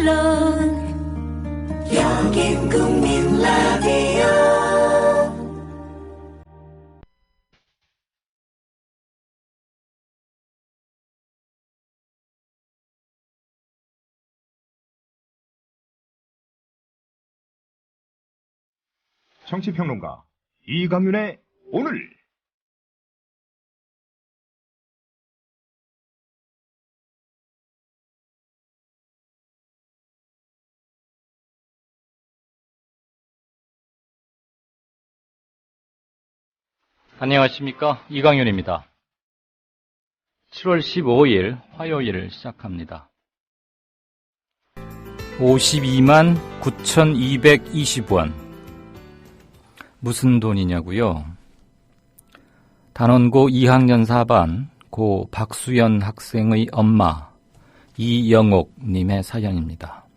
물론 여긴 국민 라디오. 정치평론가 이강윤의 오늘. 안녕하십니까, 이강윤입니다. 7월 15일 화요일을 시작합니다. 52만 9,220원. 무슨 돈이냐고요? 단원고 2학년 4반 고 박수연 학생의 엄마 이영옥님의 사연입니다.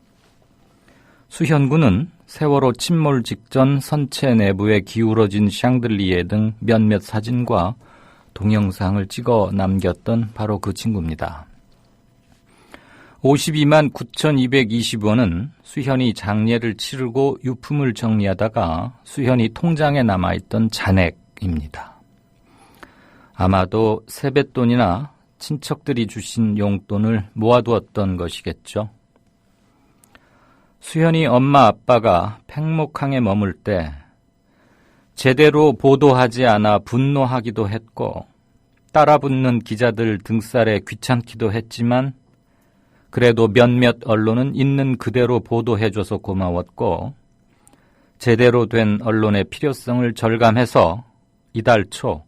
수현 군은 세월호 침몰 직전 선체 내부에 기울어진 샹들리에 등 몇몇 사진과 동영상을 찍어 남겼던 바로 그 친구입니다. 52만 9,220원은 수현이 장례를 치르고 유품을 정리하다가 수현이 통장에 남아있던 잔액입니다. 아마도 세뱃돈이나 친척들이 주신 용돈을 모아두었던 것이겠죠. 수현이 엄마 아빠가 팽목항에 머물 때 제대로 보도하지 않아 분노하기도 했고 따라붙는 기자들 등살에 귀찮기도 했지만 그래도 몇몇 언론은 있는 그대로 보도해줘서 고마웠고 제대로 된 언론의 필요성을 절감해서 이달 초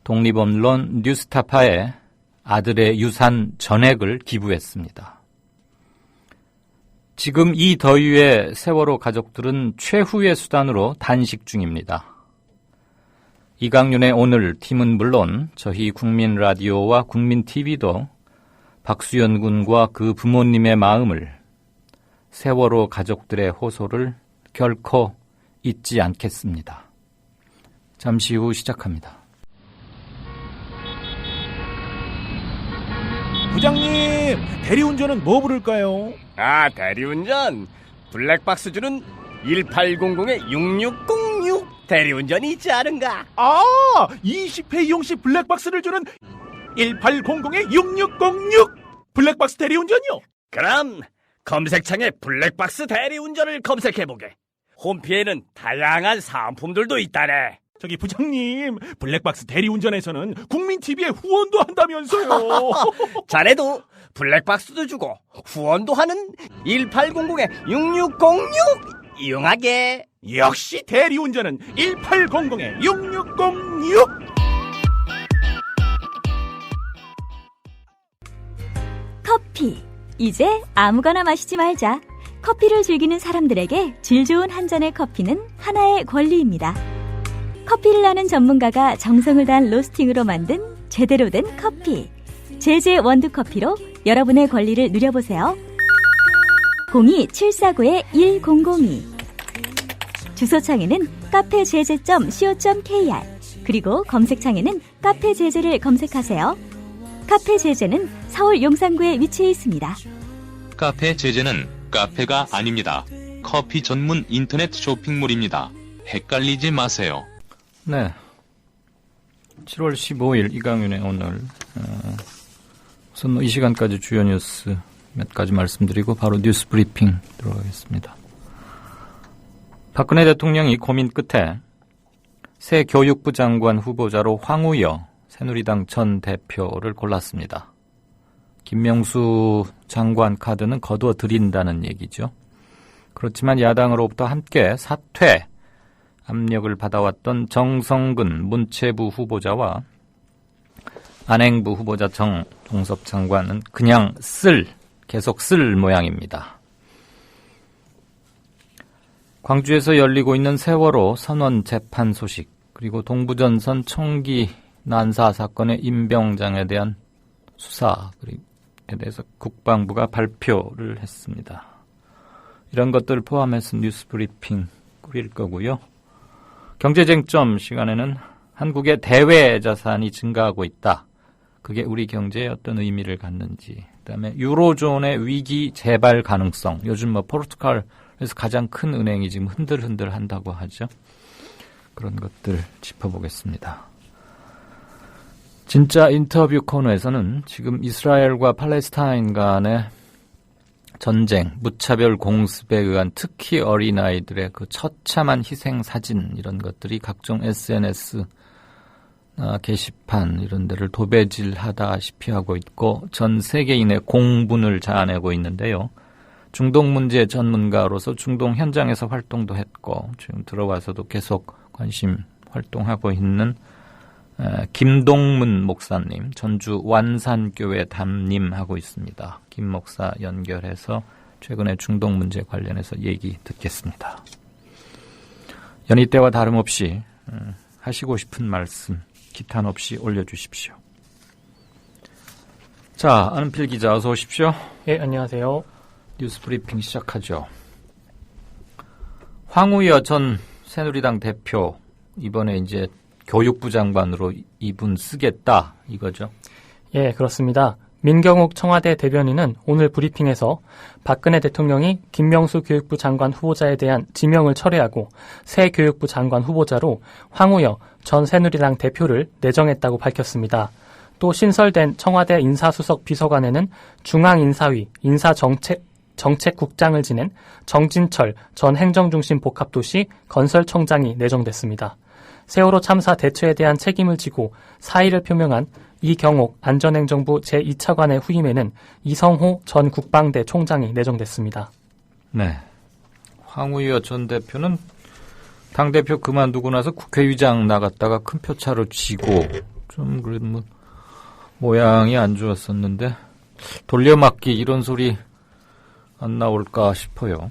독립언론 뉴스타파에 아들의 유산 전액을 기부했습니다. 지금 이 더위에 세월호 가족들은 최후의 수단으로 단식 중입니다. 이강윤의 오늘 팀은 물론 저희 국민라디오와 국민TV도 박수연 군과 그 부모님의 마음을, 세월호 가족들의 호소를 결코 잊지 않겠습니다. 잠시 후 시작합니다. 부장님, 대리운전은 뭐 부를까요? 아, 대리운전 블랙박스 주는 1800-6606 대리운전이 있지 않은가? 아, 20회 이용시 블랙박스를 주는 1800-6606 블랙박스 대리운전이요? 그럼 검색창에 블랙박스 대리운전을 검색해보게. 홈피에는 다양한 상품들도 있다네. 저기 부장님, 블랙박스 대리운전에서는 국민TV에 후원도 한다면서요. 자네도 블랙박스도 주고 후원도 하는 1800-6606 이용하게. 역시 대리운전은 1800-6606. 커피. 이제 아무거나 마시지 말자. 커피를 즐기는 사람들에게 질 좋은 한 잔의 커피는 하나의 권리입니다. 커피를 아는 전문가가 정성을 다한 로스팅으로 만든 제대로 된 커피. 제제 원두커피로 여러분의 권리를 누려보세요. 02-749-1002. 주소창에는 카페제제.co.kr 그리고 검색창에는 카페제제를 검색하세요. 카페제제는 서울 용산구에 위치해 있습니다. 카페제제는 카페가 아닙니다. 커피 전문 인터넷 쇼핑몰입니다. 헷갈리지 마세요. 네, 7월 15일 이강윤의 오늘 우선 이 시간까지 주요 뉴스 몇 가지 말씀드리고 바로 뉴스 브리핑 들어가겠습니다. 박근혜 대통령이 고민 끝에 새 교육부 장관 후보자로 황우여 새누리당 전 대표를 골랐습니다. 김명수 장관 카드는 거두어 드린다는 얘기죠. 그렇지만 야당으로부터 함께 사퇴 압력을 받아왔던 정성근 문체부 후보자와 안행부 후보자 정종섭 장관은 그냥 계속 쓸 모양입니다. 광주에서 열리고 있는 세월호 선원 재판 소식, 그리고 동부전선 총기 난사 사건의 임병장에 대한 수사에 대해서 국방부가 발표를 했습니다. 이런 것들을 포함해서 뉴스 브리핑 꾸릴 거고요. 경제쟁점 시간에는 한국의 대외 자산이 증가하고 있다. 그게 우리 경제에 어떤 의미를 갖는지, 그다음에 유로존의 위기 재발 가능성, 요즘 뭐 포르투갈에서 가장 큰 은행이 지금 흔들흔들 한다고 하죠. 그런 것들 짚어보겠습니다. 진짜 인터뷰 코너에서는 지금 이스라엘과 팔레스타인 간의 전쟁, 무차별 공습에 의한 특히 어린아이들의 그 처참한 희생 사진, 이런 것들이 각종 SNS 게시판 이런 데를 도배질하다시피 하고 있고 전 세계인의 공분을 자아내고 있는데요. 중동 문제 전문가로서 중동 현장에서 활동도 했고 지금 들어와서도 계속 관심 활동하고 있는 김동문 목사님, 전주 완산교회 담임하고 있습니다. 김 목사 연결해서 최근에 중동 문제 관련해서 얘기 듣겠습니다. 연희 때와 다름없이 하시고 싶은 말씀 기탄 없이 올려주십시오. 자, 안은필 기자 어서 오십시오. 예, 안녕하세요. 뉴스 브리핑 시작하죠. 황우여 전 새누리당 대표 이번에 이제 교육부 장관으로 이분 쓰겠다 이거죠? 예, 그렇습니다. 민경욱 청와대 대변인은 오늘 브리핑에서 박근혜 대통령이 김명수 교육부 장관 후보자에 대한 지명을 철회하고 새 교육부 장관 후보자로 황우여 전 새누리당 대표를 내정했다고 밝혔습니다. 또 신설된 청와대 인사수석 비서관에는 중앙인사위 인사정책국장을 지낸 정진철 전 행정중심 복합도시 건설청장이 내정됐습니다. 세월호 참사 대처에 대한 책임을 지고 사의를 표명한 이경옥 안전행정부 제2차관의 후임에는 이성호 전 국방대 총장이 내정됐습니다. 네, 황우여 전 대표는 당대표 그만두고 나서 국회의장 나갔다가 큰 표차로 지고 좀 그래도 뭐 모양이 안 좋았었는데 돌려막기 이런 소리 안 나올까 싶어요.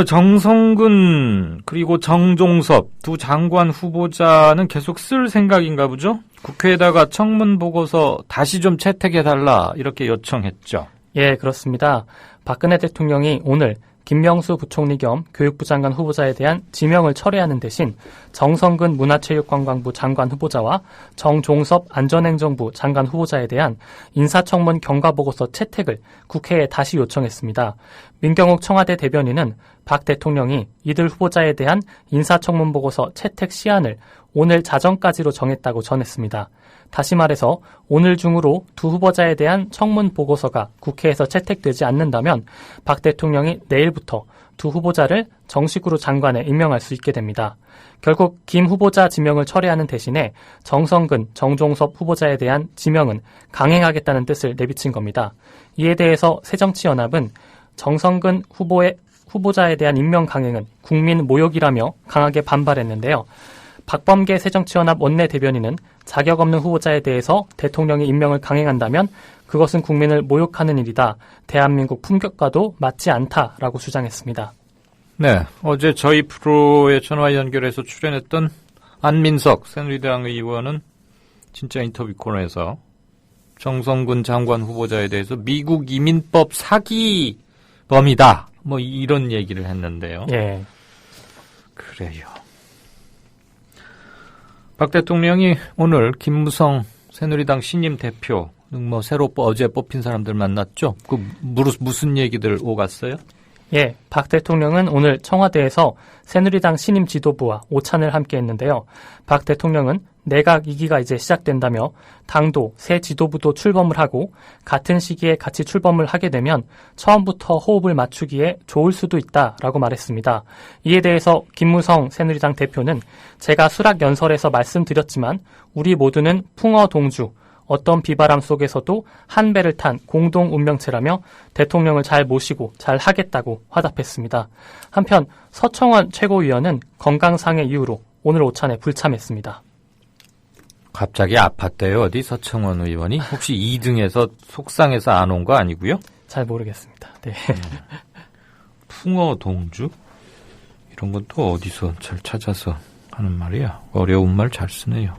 정성근 그리고 정종섭 두 장관 후보자는 계속 쓸 생각인가 보죠? 국회에다가 청문 보고서 다시 좀 채택해달라 이렇게 요청했죠. 예, 그렇습니다. 박근혜 대통령이 오늘 김명수 부총리 겸 교육부 장관 후보자에 대한 지명을 철회하는 대신 정성근 문화체육관광부 장관 후보자와 정종섭 안전행정부 장관 후보자에 대한 인사청문 경과보고서 채택을 국회에 다시 요청했습니다. 민경욱 청와대 대변인은 박 대통령이 이들 후보자에 대한 인사청문 보고서 채택 시한을 오늘 자정까지로 정했다고 전했습니다. 다시 말해서 오늘 중으로 두 후보자에 대한 청문 보고서가 국회에서 채택되지 않는다면 박 대통령이 내일부터 두 후보자를 정식으로 장관에 임명할 수 있게 됩니다. 결국 김 후보자 지명을 철회하는 대신에 정성근, 정종섭 후보자에 대한 지명은 강행하겠다는 뜻을 내비친 겁니다. 이에 대해서 새정치연합은 정성근 후보자에 대한 임명 강행은 국민 모욕이라며 강하게 반발했는데요. 박범계 새정치연합 원내대변인은 자격 없는 후보자에 대해서 대통령이 임명을 강행한다면 그것은 국민을 모욕하는 일이다. 대한민국 품격과도 맞지 않다라고 주장했습니다. 네, 어제 저희 프로에 전화 연결해서 출연했던 안민석 새누리당 의원은 진짜 인터뷰 코너에서 정성근 장관 후보자에 대해서 미국 이민법 사기범이다. 뭐 이런 얘기를 했는데요. 예. 그래요. 박 대통령이 오늘 김무성 새누리당 신임 대표 뭐 새로 어제 뽑힌 사람들 만났죠? 그 무슨 얘기들 오갔어요? 예, 박 대통령은 오늘 청와대에서 새누리당 신임 지도부와 오찬을 함께 했는데요. 박 대통령은 내각 2기가 이제 시작된다며 당도, 새 지도부도 출범을 하고 같은 시기에 같이 출범을 하게 되면 처음부터 호흡을 맞추기에 좋을 수도 있다라고 말했습니다. 이에 대해서 김무성 새누리당 대표는 제가 수락연설에서 말씀드렸지만 우리 모두는 풍어동주, 어떤 비바람 속에서도 한 배를 탄 공동 운명체라며 대통령을 잘 모시고 잘 하겠다고 화답했습니다. 한편 서청원 최고위원은 건강상의 이유로 오늘 오찬에 불참했습니다. 갑자기 아팠대요. 어디 서청원 의원이? 혹시 2등에서 속상해서 안 온 거 아니고요? 잘 모르겠습니다. 네. 풍어동주? 이런 건 또 어디서 잘 찾아서 하는 말이야. 어려운 말 잘 쓰네요.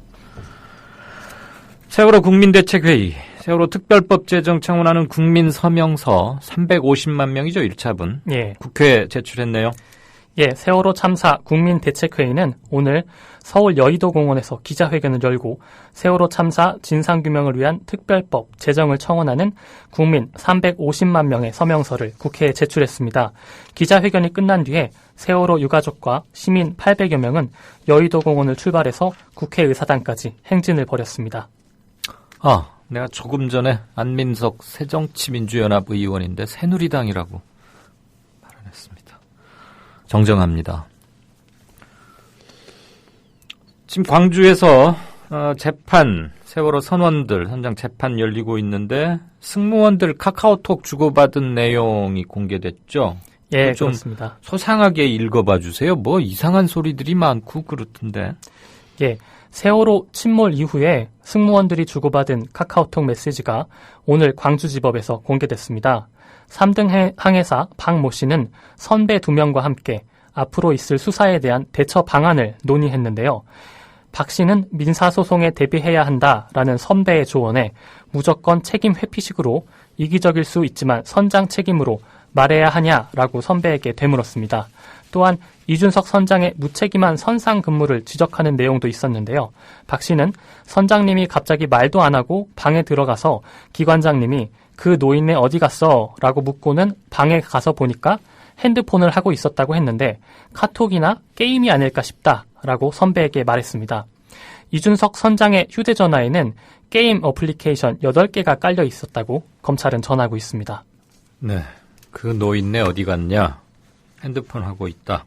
세월호 국민대책회의, 세월호 특별법 제정 청원하는 국민 서명서 350만 명이죠, 1차분. 예. 국회에 제출했네요. 예, 세월호 참사 국민대책회의는 오늘 서울 여의도공원에서 기자회견을 열고 세월호 참사 진상규명을 위한 특별법 제정을 청원하는 국민 350만 명의 서명서를 국회에 제출했습니다. 기자회견이 끝난 뒤에 세월호 유가족과 시민 800여 명은 여의도공원을 출발해서 국회의사당까지 행진을 벌였습니다. 내가 조금 전에 안민석 새정치민주연합 의원인데 새누리당이라고 발언했습니다. 정정합니다. 지금 광주에서 재판, 세월호 선원들 현장 재판 열리고 있는데 승무원들 카카오톡 주고받은 내용이 공개됐죠? 예, 좀 그렇습니다. 소상하게 읽어봐 주세요. 뭐 이상한 소리들이 많고 그렇던데. 예, 세월호 침몰 이후에 승무원들이 주고받은 카카오톡 메시지가 오늘 광주지법에서 공개됐습니다. 3등 항해사 박모 씨는 선배 2명과 함께 앞으로 있을 수사에 대한 대처 방안을 논의했는데요. 박 씨는 민사소송에 대비해야 한다라는 선배의 조언에 무조건 책임 회피식으로 이기적일 수 있지만 선장 책임으로 말해야 하냐라고 선배에게 되물었습니다. 또한 이준석 선장의 무책임한 선상 근무를 지적하는 내용도 있었는데요. 박 씨는 선장님이 갑자기 말도 안 하고 방에 들어가서 기관장님이 그 노인네 어디 갔어? 라고 묻고는 방에 가서 보니까 핸드폰을 하고 있었다고 했는데 카톡이나 게임이 아닐까 싶다라고 선배에게 말했습니다. 이준석 선장의 휴대전화에는 게임 어플리케이션 8개가 깔려 있었다고 검찰은 전하고 있습니다. 네, 그 노인네 어디 갔냐? 핸드폰 하고 있다.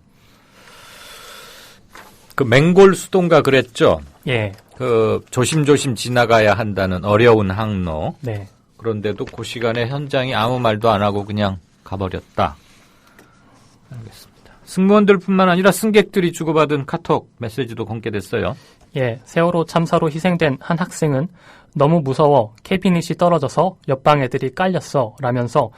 그 맹골 수동가 그랬죠? 예. 그 조심조심 지나가야 한다는 어려운 항로. 네. 그런데도 그 시간에 현장이 아무 말도 안 하고 그냥 가버렸다. 알겠습니다. 승무원들뿐만 아니라 승객들이 주고받은 카톡 메시지도 공개됐어요. 예, 세월호 참사로 희생된 한 학생은 너무 무서워 캐비닛이 떨어져서 옆방 애들이 깔렸어 라면서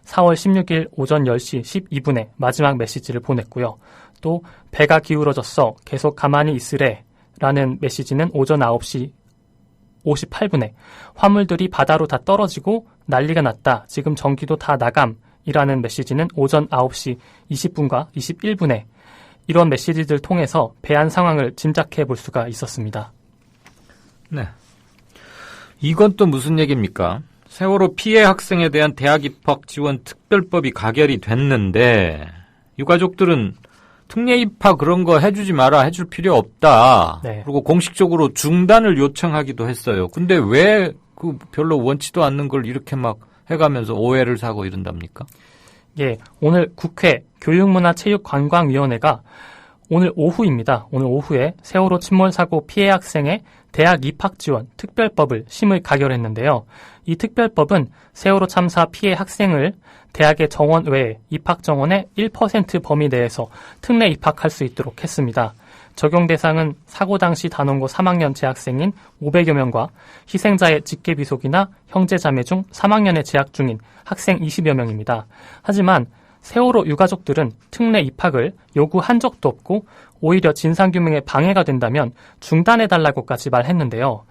4월 16일 오전 10시 12분에 마지막 메시지를 보냈고요. 또 배가 기울어졌어 계속 가만히 있으래 라는 메시지는 오전 9시 58분에 화물들이 바다로 다 떨어지고 난리가 났다. 지금 전기도 다 나감 이라는 메시지는 오전 9시 20분과 21분에 이런 메시지들 통해서 배안 상황을 짐작해 볼 수가 있었습니다. 네. 이건 또 무슨 얘기입니까? 세월호 피해 학생에 대한 대학 입학 지원 특별법이 가결이 됐는데 유가족들은 특례 입학 그런 거 해주지 마라, 해줄 필요 없다. 네. 그리고 공식적으로 중단을 요청하기도 했어요. 근데 왜 그 별로 원치도 않는 걸 이렇게 막 해가면서 오해를 사고 이런답니까? 예, 오늘 국회 교육문화체육관광위원회가 오늘 오후입니다. 오늘 오후에 세월호 침몰 사고 피해 학생의 대학 입학 지원 특별법을 심의 가결했는데요. 이 특별법은 세월호 참사 피해 학생을 대학의 정원 외에 입학 정원의 1% 범위 내에서 특례 입학할 수 있도록 했습니다. 적용 대상은 사고 당시 단원고 3학년 재학생인 500여 명과 희생자의 직계비속이나 형제자매 중 3학년에 재학 중인 학생 20여 명입니다. 하지만 세월호 유가족들은 특례 입학을 요구한 적도 없고 오히려 진상규명에 방해가 된다면 중단해달라고까지 말했는데요.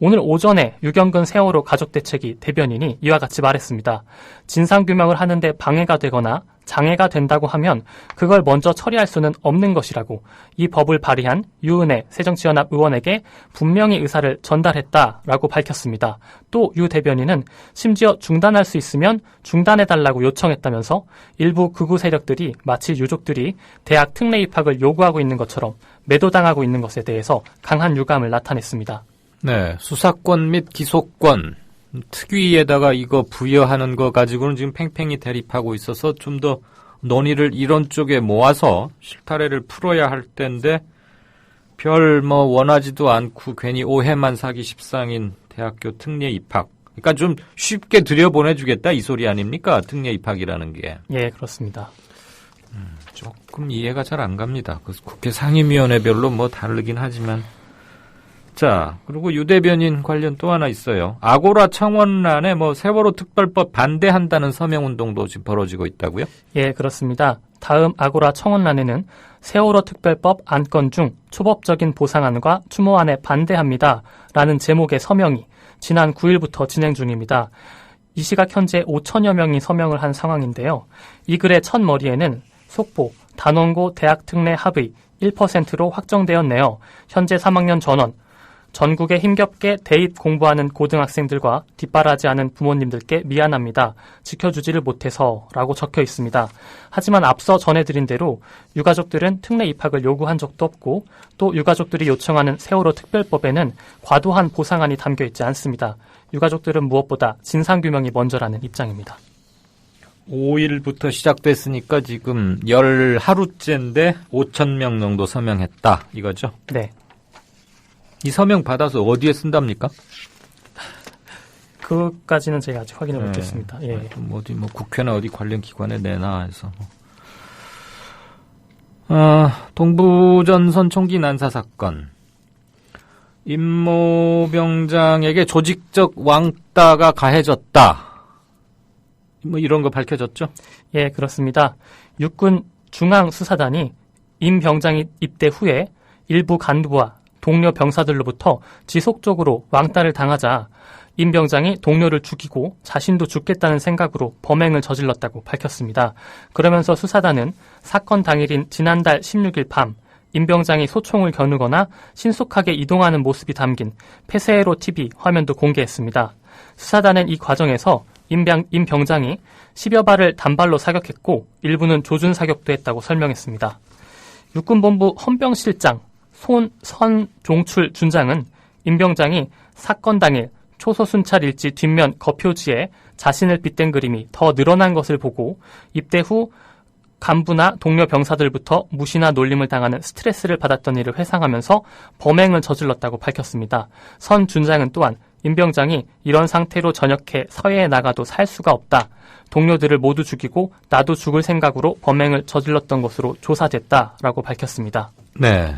오늘 오전에 유경근 세월호 가족대책위 대변인이 이와 같이 말했습니다. 진상규명을 하는데 방해가 되거나 장애가 된다고 하면 그걸 먼저 처리할 수는 없는 것이라고 이 법을 발의한 유은혜 새정치연합 의원에게 분명히 의사를 전달했다라고 밝혔습니다. 또 유 대변인은 심지어 중단할 수 있으면 중단해달라고 요청했다면서 일부 극우 세력들이 마치 유족들이 대학 특례 입학을 요구하고 있는 것처럼 매도당하고 있는 것에 대해서 강한 유감을 나타냈습니다. 네, 수사권 및 기소권 특위에다가 이거 부여하는 거 가지고는 지금 팽팽히 대립하고 있어서 좀 더 논의를 이런 쪽에 모아서 실타래를 풀어야 할 텐데 별 뭐 원하지도 않고 괜히 오해만 사기 십상인 대학교 특례 입학. 그러니까 좀 쉽게 들여보내주겠다 이 소리 아닙니까? 특례 입학이라는 게. 예, 그렇습니다. 조금 이해가 잘 안 갑니다. 그 국회 상임위원회별로 뭐 다르긴 하지만. 자, 그리고 유 대변인 관련 또 하나 있어요. 아고라 청원란에 뭐 세월호 특별법 반대한다는 서명운동도 지금 벌어지고 있다고요? 예, 그렇습니다. 다음 아고라 청원란에는 세월호 특별법 안건 중 초법적인 보상안과 추모안에 반대합니다. 라는 제목의 서명이 지난 9일부터 진행 중입니다. 이 시각 현재 5천여 명이 서명을 한 상황인데요. 이 글의 첫 머리에는 속보, 단원고 대학 특례 합의 1%로 확정되었네요. 현재 3학년 전원, 전국에 힘겹게 대입 공부하는 고등학생들과 뒷바라지하는 부모님들께 미안합니다. 지켜주지를 못해서 라고 적혀 있습니다. 하지만 앞서 전해드린 대로 유가족들은 특례 입학을 요구한 적도 없고 또 유가족들이 요청하는 세월호 특별법에는 과도한 보상안이 담겨 있지 않습니다. 유가족들은 무엇보다 진상규명이 먼저라는 입장입니다. 5일부터 시작됐으니까 지금 10하루째인데 5,000명 정도 서명했다 이거죠? 네. 이 서명 받아서 어디에 쓴답니까? 그까지는 제가 아직 확인을 못했습니다. 예. 어디 국회나 어디 관련 기관에 내나 해서. 동부전선 총기 난사 사건. 임모병장에게 조직적 왕따가 가해졌다. 이런 거 밝혀졌죠? 예, 그렇습니다. 육군 중앙수사단이 임 병장이 입대 후에 일부 간부와 동료 병사들로부터 지속적으로 왕따를 당하자 임 병장이 동료를 죽이고 자신도 죽겠다는 생각으로 범행을 저질렀다고 밝혔습니다. 그러면서 수사단은 사건 당일인 지난달 16일 밤 임 병장이 소총을 겨누거나 신속하게 이동하는 모습이 담긴 폐쇄로 TV 화면도 공개했습니다. 수사단은 이 과정에서 임 병장이 10여 발을 단발로 사격했고 일부는 조준 사격도 했다고 설명했습니다. 육군본부 헌병실장 손종출 준장은 임 병장이 사건 당일 초소순찰 일지 뒷면 거표지에 자신을 빗댄 그림이 더 늘어난 것을 보고 입대 후 간부나 동료 병사들부터 무시나 놀림을 당하는 스트레스를 받았던 일을 회상하면서 범행을 저질렀다고 밝혔습니다. 선 준장은 또한 임 병장이 이런 상태로 전역해 서해에 나가도 살 수가 없다. 동료들을 모두 죽이고 나도 죽을 생각으로 범행을 저질렀던 것으로 조사됐다라고 밝혔습니다. 네.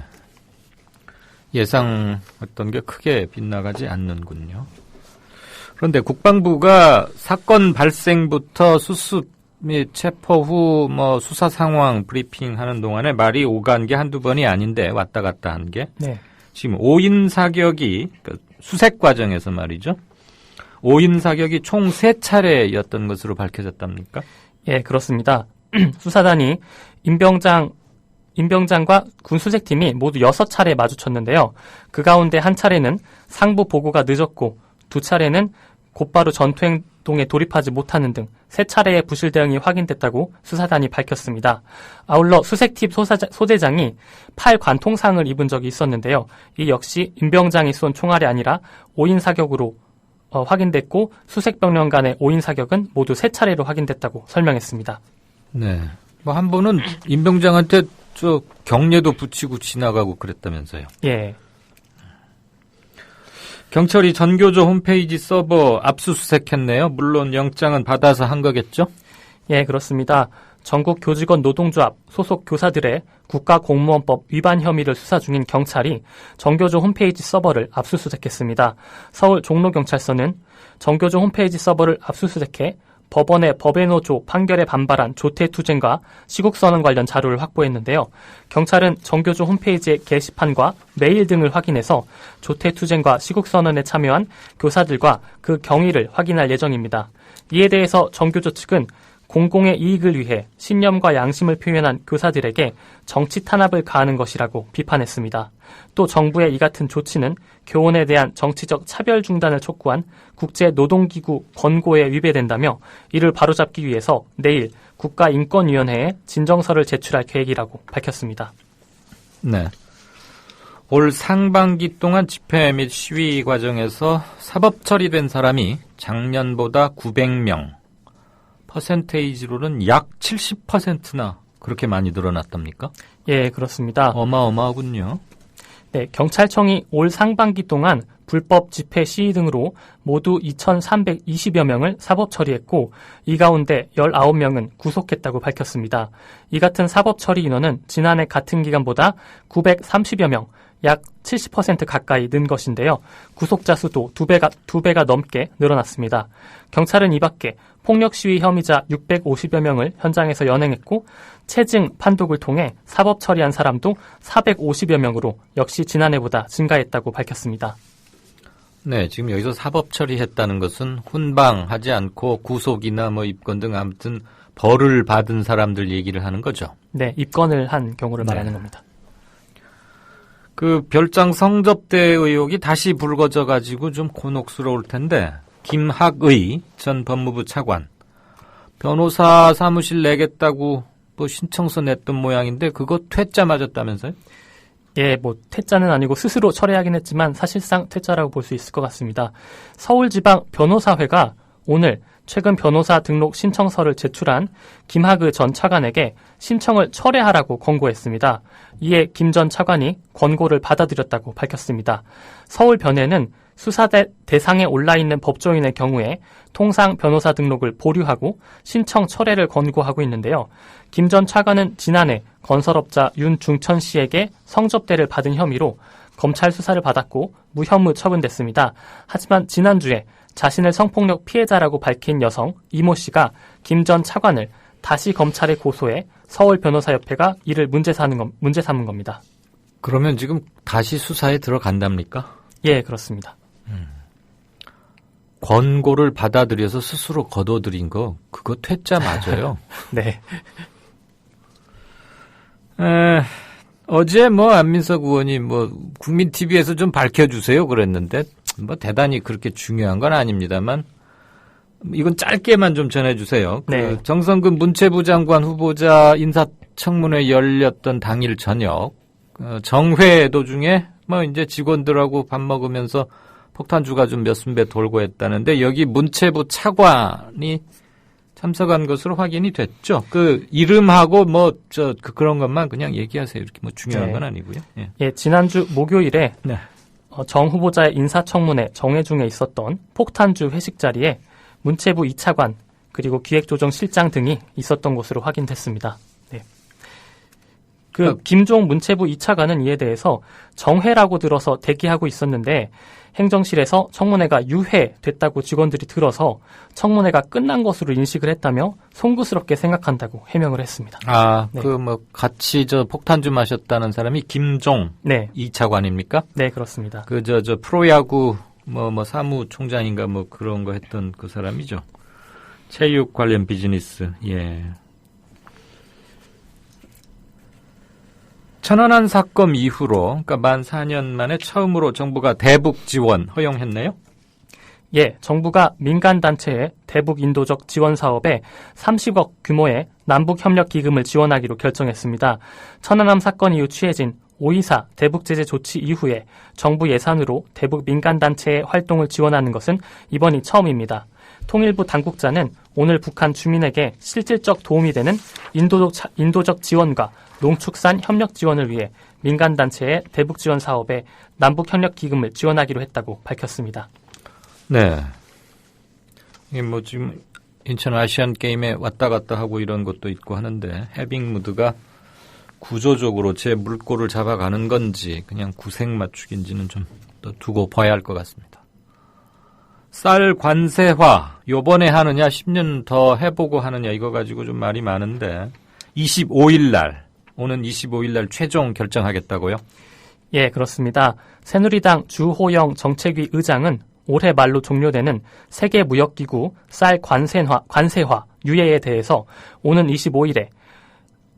예상했던 게 크게 빗나가지 않는군요. 그런데 국방부가 사건 발생부터 수습 및 체포 후 수사 상황 브리핑하는 동안에 말이 오간 게 한두 번이 아닌데 왔다 갔다 한 게 네. 지금 5인 사격이 수색 과정에서 말이죠. 5인 사격이 총 3차례였던 것으로 밝혀졌답니까? 예, 그렇습니다. 수사단이 임 병장과 군 수색팀이 모두 6차례 마주쳤는데요. 그 가운데 한 차례는 상부 보고가 늦었고 2차례는 곧바로 전투행동에 돌입하지 못하는 등 3차례의 부실 대응이 확인됐다고 수사단이 밝혔습니다. 아울러 수색팀 소대장이 팔 관통상을 입은 적이 있었는데요. 이 역시 임 병장이 쏜 총알이 아니라 5인 사격으로 확인됐고 수색병력 간의 5인 사격은 모두 3차례로 확인됐다고 설명했습니다. 네. 한 번은 임 병장한테 경례도 붙이고 지나가고 그랬다면서요. 예. 경찰이 전교조 홈페이지 서버 압수수색했네요. 물론 영장은 받아서 한 거겠죠? 예, 그렇습니다. 전국 교직원 노동조합 소속 교사들의 국가공무원법 위반 혐의를 수사 중인 경찰이 전교조 홈페이지 서버를 압수수색했습니다. 서울 종로경찰서는 전교조 홈페이지 서버를 압수수색해 법원의 법외노조 판결에 반발한 조태투쟁과 시국선언 관련 자료를 확보했는데요. 경찰은 전교조 홈페이지의 게시판과 메일 등을 확인해서 조태투쟁과 시국선언에 참여한 교사들과 그 경위를 확인할 예정입니다. 이에 대해서 전교조 측은 공공의 이익을 위해 신념과 양심을 표현한 교사들에게 정치 탄압을 가하는 것이라고 비판했습니다. 또 정부의 이 같은 조치는 교원에 대한 정치적 차별 중단을 촉구한 국제노동기구 권고에 위배된다며 이를 바로잡기 위해서 내일 국가인권위원회에 진정서를 제출할 계획이라고 밝혔습니다. 네. 올 상반기 동안 집회 및 시위 과정에서 사법 처리된 사람이 작년보다 900명, 퍼센테이지로는 약 70%나 그렇게 많이 늘어났답니까? 예, 그렇습니다. 어마어마하군요. 네, 경찰청이 올 상반기 동안 불법 집회 시위 등으로 모두 2,320여 명을 사법 처리했고 이 가운데 19명은 구속했다고 밝혔습니다. 이 같은 사법 처리 인원은 지난해 같은 기간보다 930여 명, 약 70% 가까이 는 것인데요. 구속자 수도 2배가 넘게 늘어났습니다. 경찰은 이 밖에 폭력 시위 혐의자 650여 명을 현장에서 연행했고 체증 판독을 통해 사법 처리한 사람도 450여 명으로 역시 지난해보다 증가했다고 밝혔습니다. 네, 지금 여기서 사법 처리했다는 것은 훈방하지 않고 구속이나 입건 등 아무튼 벌을 받은 사람들 얘기를 하는 거죠. 네, 입건을 한 경우를 네. 말하는 겁니다. 그 별장 성접대 의혹이 다시 불거져 가지고 좀 곤혹스러울 텐데 김학의 전 법무부 차관 변호사 사무실 내겠다고 뭐 신청서 냈던 모양인데 그거 퇴짜 맞았다면서요? 예, 뭐 퇴짜는 아니고 스스로 철회하긴 했지만 사실상 퇴짜라고 볼 수 있을 것 같습니다. 서울지방 변호사회가 오늘 최근 변호사 등록 신청서를 제출한 김학의 전 차관에게 신청을 철회하라고 권고했습니다. 이에 김 전 차관이 권고를 받아들였다고 밝혔습니다. 서울변회는 수사 대상에 올라있는 법조인의 경우에 통상 변호사 등록을 보류하고 신청 철회를 권고하고 있는데요. 김 전 차관은 지난해 건설업자 윤중천 씨에게 성접대를 받은 혐의로 검찰 수사를 받았고 무혐의 처분됐습니다. 하지만 지난주에 자신을 성폭력 피해자라고 밝힌 여성 이모 씨가 김 전 차관을 다시 검찰에 고소해 서울변호사협회가 이를 문제 삼은 겁니다. 그러면 지금 다시 수사에 들어간답니까? 예, 그렇습니다. 권고를 받아들여서 스스로 거둬들인 거 그거 퇴짜 맞아요. 네. 어제 뭐 안민석 의원이 뭐 국민 TV에서 좀 밝혀주세요 그랬는데 뭐 대단히 그렇게 중요한 건 아닙니다만 이건 짧게만 좀 전해주세요. 네. 그 정성근 문체부 장관 후보자 인사청문회 열렸던 당일 저녁 정회 도중에 뭐 이제 직원들하고 밥 먹으면서 폭탄주가 좀 몇 순배 돌고 했다는데 여기 문체부 차관이 참석한 것으로 확인이 됐죠. 그 이름하고 뭐 그런 것만 그냥 얘기하세요. 이렇게 뭐 중요한 네. 건 아니고요. 예. 예, 지난주 목요일에 네. 정 후보자의 인사청문회 정회 중에 있었던 폭탄주 회식 자리에 문체부 2차관 그리고 기획조정실장 등이 있었던 것으로 확인됐습니다. 네. 김종 문체부 2차관은 이에 대해서 정회라고 들어서 대기하고 있었는데 행정실에서 청문회가 유회됐다고 직원들이 들어서 청문회가 끝난 것으로 인식을 했다며 송구스럽게 생각한다고 해명을 했습니다. 아, 네. 그 뭐 같이 폭탄주 마셨다는 사람이 김종 네. 2차관입니까? 네, 그렇습니다. 그 프로야구 뭐 사무총장인가 뭐 그런 거 했던 그 사람이죠. 체육 관련 비즈니스. 예. 천안함 사건 이후로 그러니까 만 4년 만에 처음으로 정부가 대북 지원 허용했네요. 예, 정부가 민간단체의 대북 인도적 지원 사업에 30억 규모의 남북협력기금을 지원하기로 결정했습니다. 천안함 사건 이후 취해진 5.24 대북제재 조치 이후에 정부 예산으로 대북 민간단체의 활동을 지원하는 것은 이번이 처음입니다. 통일부 당국자는 오늘 북한 주민에게 실질적 도움이 되는 인도적 지원과 농축산 협력 지원을 위해 민간단체의 대북 지원 사업에 남북협력기금을 지원하기로 했다고 밝혔습니다. 네. 이게 뭐 지금 인천 아시안 게임에 왔다 갔다 하고 이런 것도 있고 하는데 해빙무드가 구조적으로 제 물꼬를 잡아가는 건지 그냥 구색 맞추기인지는 좀 더 두고 봐야 할 것 같습니다. 쌀 관세화 요번에 하느냐 10년 더 해보고 하느냐 이거 가지고 좀 말이 많은데 25일 날 오는 25일 날 최종 결정하겠다고요? 예, 그렇습니다. 새누리당 주호영 정책위 의장은 올해 말로 종료되는 세계무역기구 쌀 관세화 유예에 대해서 오는 25일에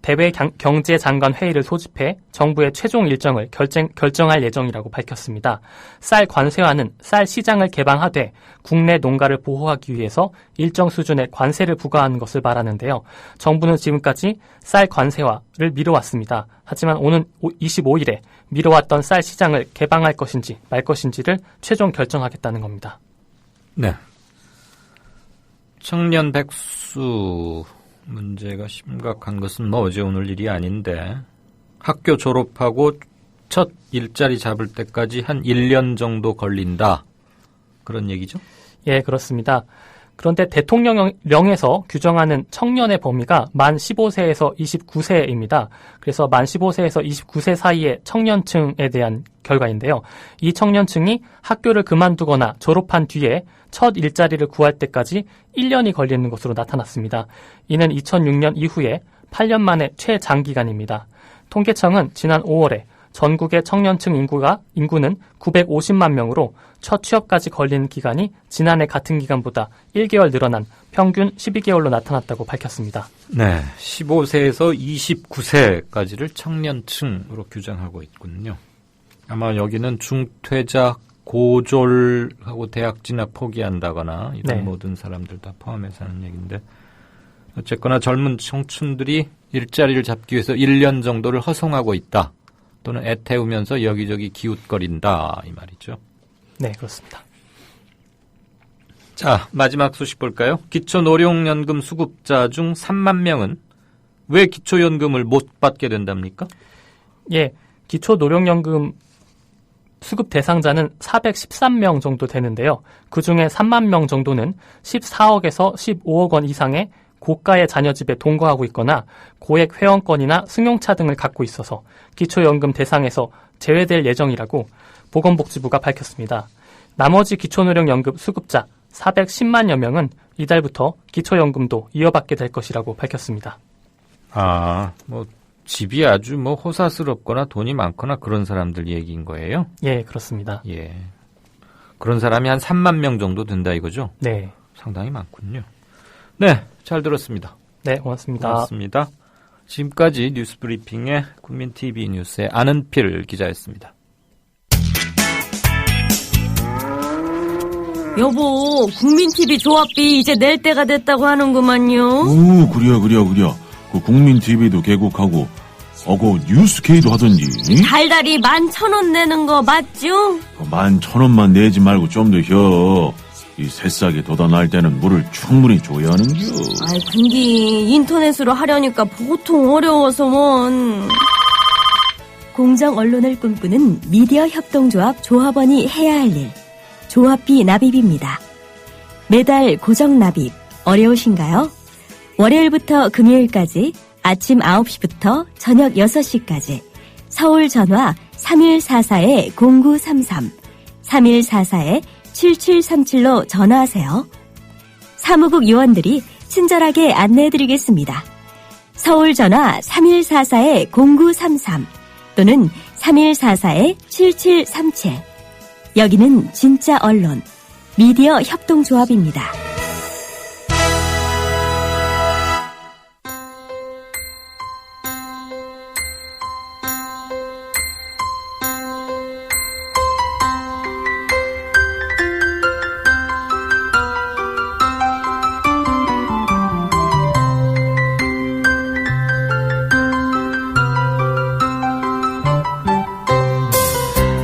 대외 경제장관 회의를 소집해 정부의 최종 일정을 결정할 예정이라고 밝혔습니다. 쌀 관세화는 쌀 시장을 개방하되 국내 농가를 보호하기 위해서 일정 수준의 관세를 부과하는 것을 말하는데요. 정부는 지금까지 쌀 관세화를 미뤄왔습니다. 하지만 오는 25일에 미뤄왔던 쌀 시장을 개방할 것인지 말 것인지를 최종 결정하겠다는 겁니다. 네. 청년 백수 문제가 심각한 것은 뭐 어제 오늘 일이 아닌데 학교 졸업하고 첫 일자리 잡을 때까지 한 1년 정도 걸린다. 그런 얘기죠? 예, 그렇습니다. 그런데 대통령령에서 규정하는 청년의 범위가 만 15세에서 29세입니다. 그래서 만 15세에서 29세 사이의 청년층에 대한 결과인데요. 이 청년층이 학교를 그만두거나 졸업한 뒤에 첫 일자리를 구할 때까지 1년이 걸리는 것으로 나타났습니다. 이는 2006년 이후에 8년 만에 최장기간입니다. 통계청은 지난 5월에 전국의 청년층 인구는 950만 명으로 첫 취업까지 걸리는 기간이 지난해 같은 기간보다 1개월 늘어난 평균 12개월로 나타났다고 밝혔습니다. 네, 15세에서 29세까지를 청년층으로 규정하고 있군요. 아마 여기는 중퇴자, 고졸하고 대학 진학 포기한다거나 이런 네. 모든 사람들 다 포함해서 하는 얘기인데 어쨌거나 젊은 청춘들이 일자리를 잡기 위해서 1년 정도를 허송하고 있다. 또는 애태우면서 여기저기 기웃거린다 이 말이죠. 네, 그렇습니다. 자, 마지막 소식 볼까요? 기초노령연금 수급자 중 3만 명은 왜 기초연금을 못 받게 된답니까? 예, 기초노령연금 수급 대상자는 413명 정도 되는데요. 그중에 3만 명 정도는 14억에서 15억 원 이상의 고가의 자녀 집에 동거하고 있거나 고액 회원권이나 승용차 등을 갖고 있어서 기초연금 대상에서 제외될 예정이라고 보건복지부가 밝혔습니다. 나머지 기초노령연금 수급자 410만여 명은 이달부터 기초연금도 이어받게 될 것이라고 밝혔습니다. 아, 집이 아주 호사스럽거나 돈이 많거나 그런 사람들 얘기인 거예요? 예, 그렇습니다. 예. 그런 사람이 한 3만 명 정도 된다 이거죠? 네. 상당히 많군요. 네, 잘 들었습니다. 네, 고맙습니다. 고맙습니다. 지금까지 뉴스브리핑의 국민TV 뉴스의 안은필 기자였습니다. 여보, 국민TV 조합비 이제 낼 때가 됐다고 하는구만요. 오, 그려. 그 국민TV도 개국하고, 그 뉴스케이도 하던지. 달달이 11,000원 내는 거 맞죠? 11,000원만 내지 말고 좀 더 혀. 이 새싹이 돋아날 때는 물을 충분히 줘야 하는겨. 아이, 근데 인터넷으로 하려니까 보통 어려워서 뭔. 공정 언론을 꿈꾸는 미디어 협동조합 조합원이 해야 할 일. 조합비 납입입니다. 매달 고정 납입 어려우신가요? 월요일부터 금요일까지 아침 9시부터 저녁 6시까지 서울 전화 3144-0933, 3144-7737로 전화하세요. 사무국 요원들이 친절하게 안내해드리겠습니다. 서울 전화 3144-0933 또는 3144-7737. 여기는 진짜 언론, 미디어 협동조합입니다.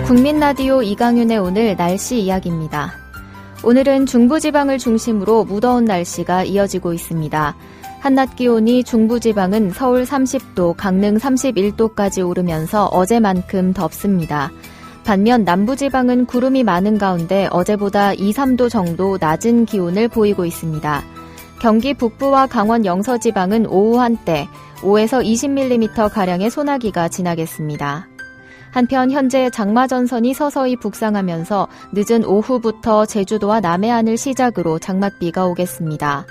국민라디오 이강윤의 오늘 날씨 이야기입니다. 오늘은 중부지방을 중심으로 무더운 날씨가 이어지고 있습니다. 한낮 기온이 중부지방은 서울 30도, 강릉 31도까지 오르면서 어제만큼 덥습니다. 반면 남부지방은 구름이 많은 가운데 어제보다 2, 3도 정도 낮은 기온을 보이고 있습니다. 경기 북부와 강원 영서지방은 오후 한때 5에서 20mm가량의 소나기가 지나겠습니다. 한편 현재 장마전선이 서서히 북상하면서 늦은 오후부터 제주도와 남해안을 시작으로 장맛비가 오겠습니다.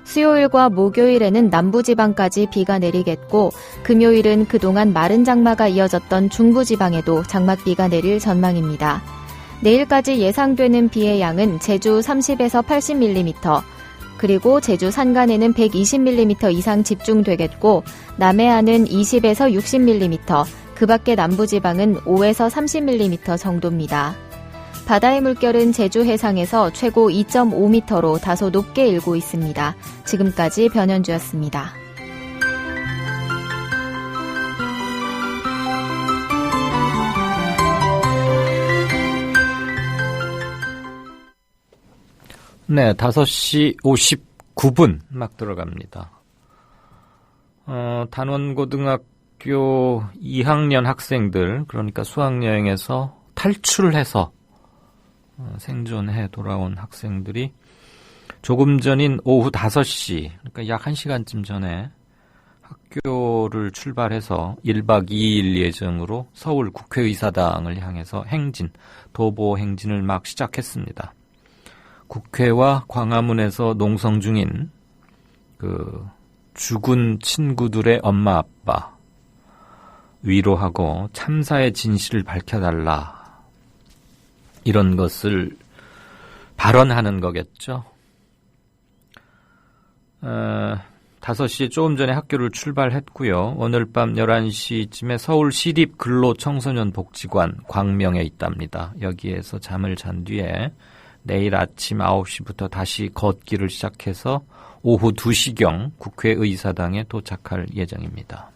수요일과 목요일에는 남부지방까지 비가 내리겠고 금요일은 그동안 마른 장마가 이어졌던 중부지방에도 장맛비가 내릴 전망입니다. 내일까지 예상되는 비의 양은 제주 30에서 80mm, 그리고 제주 산간에는 120mm 이상 집중되겠고 남해안은 20에서 60mm, 그 밖에 남부지방은 5에서 30mm 정도입니다. 바다의 물결은 제주 해상에서 최고 2.5m로 다소 높게 일고 있습니다. 지금까지 변현주였습니다. 네, 5시 59분 막 들어갑니다. 단원고등학교 2학년 학생들, 그러니까 수학여행에서 탈출해서 생존해 돌아온 학생들이 조금 전인 오후 5시, 그러니까 약 1시간쯤 전에 학교를 출발해서 1박 2일 예정으로 서울 국회의사당을 향해서 행진, 도보 행진을 막 시작했습니다. 국회와 광화문에서 농성 중인 죽은 친구들의 엄마 아빠, 위로하고 참사의 진실을 밝혀달라. 이런 것을 발언하는 거겠죠. 5시에 조금 전에 학교를 출발했고요. 오늘 밤 11시쯤에 서울 시립근로청소년복지관 광명에 있답니다. 여기에서 잠을 잔 뒤에 내일 아침 9시부터 다시 걷기를 시작해서 오후 2시경 국회의사당에 도착할 예정입니다.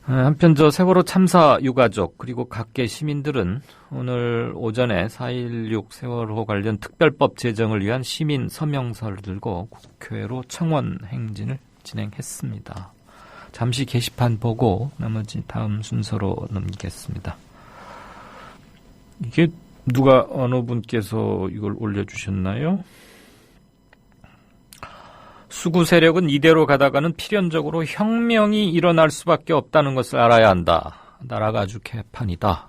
한편 저 세월호 참사 유가족 그리고 각계 시민들은 오늘 오전에 4.16 세월호 관련 특별법 제정을 위한 시민 서명서를 들고 국회로 청원 행진을 진행했습니다. 잠시 게시판 보고 나머지 다음 순서로 넘기겠습니다. 이게 누가 어느 분께서 이걸 올려주셨나요? 수구 세력은 이대로 가다가는 필연적으로 혁명이 일어날 수밖에 없다는 것을 알아야 한다. 나라가 아주 개판이다.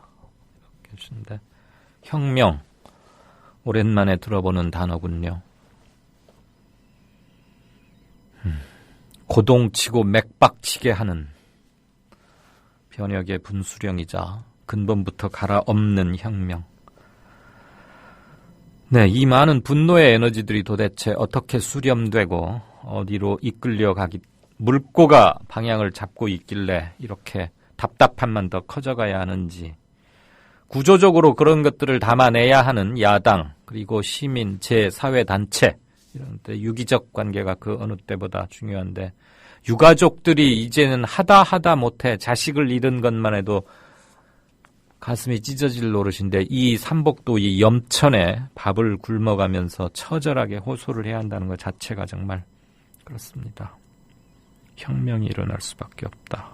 이렇게 해주는데 혁명 오랜만에 들어보는 단어군요. 고동치고 맥박치게 하는 변혁의 분수령이자 근본부터 갈아엎는 혁명. 네, 이 많은 분노의 에너지들이 도대체 어떻게 수렴되고 어디로 이끌려가기, 물꼬가 방향을 잡고 있길래 이렇게 답답함만 더 커져가야 하는지, 구조적으로 그런 것들을 담아내야 하는 야당, 그리고 시민, 제 사회단체, 이런 데 유기적 관계가 그 어느 때보다 중요한데, 유가족들이 이제는 하다 못해 자식을 잃은 것만 해도 가슴이 찢어질 노릇인데 이 삼복도 이 염천에 밥을 굶어가면서 처절하게 호소를 해야 한다는 것 자체가 정말 그렇습니다. 혁명이 일어날 수밖에 없다.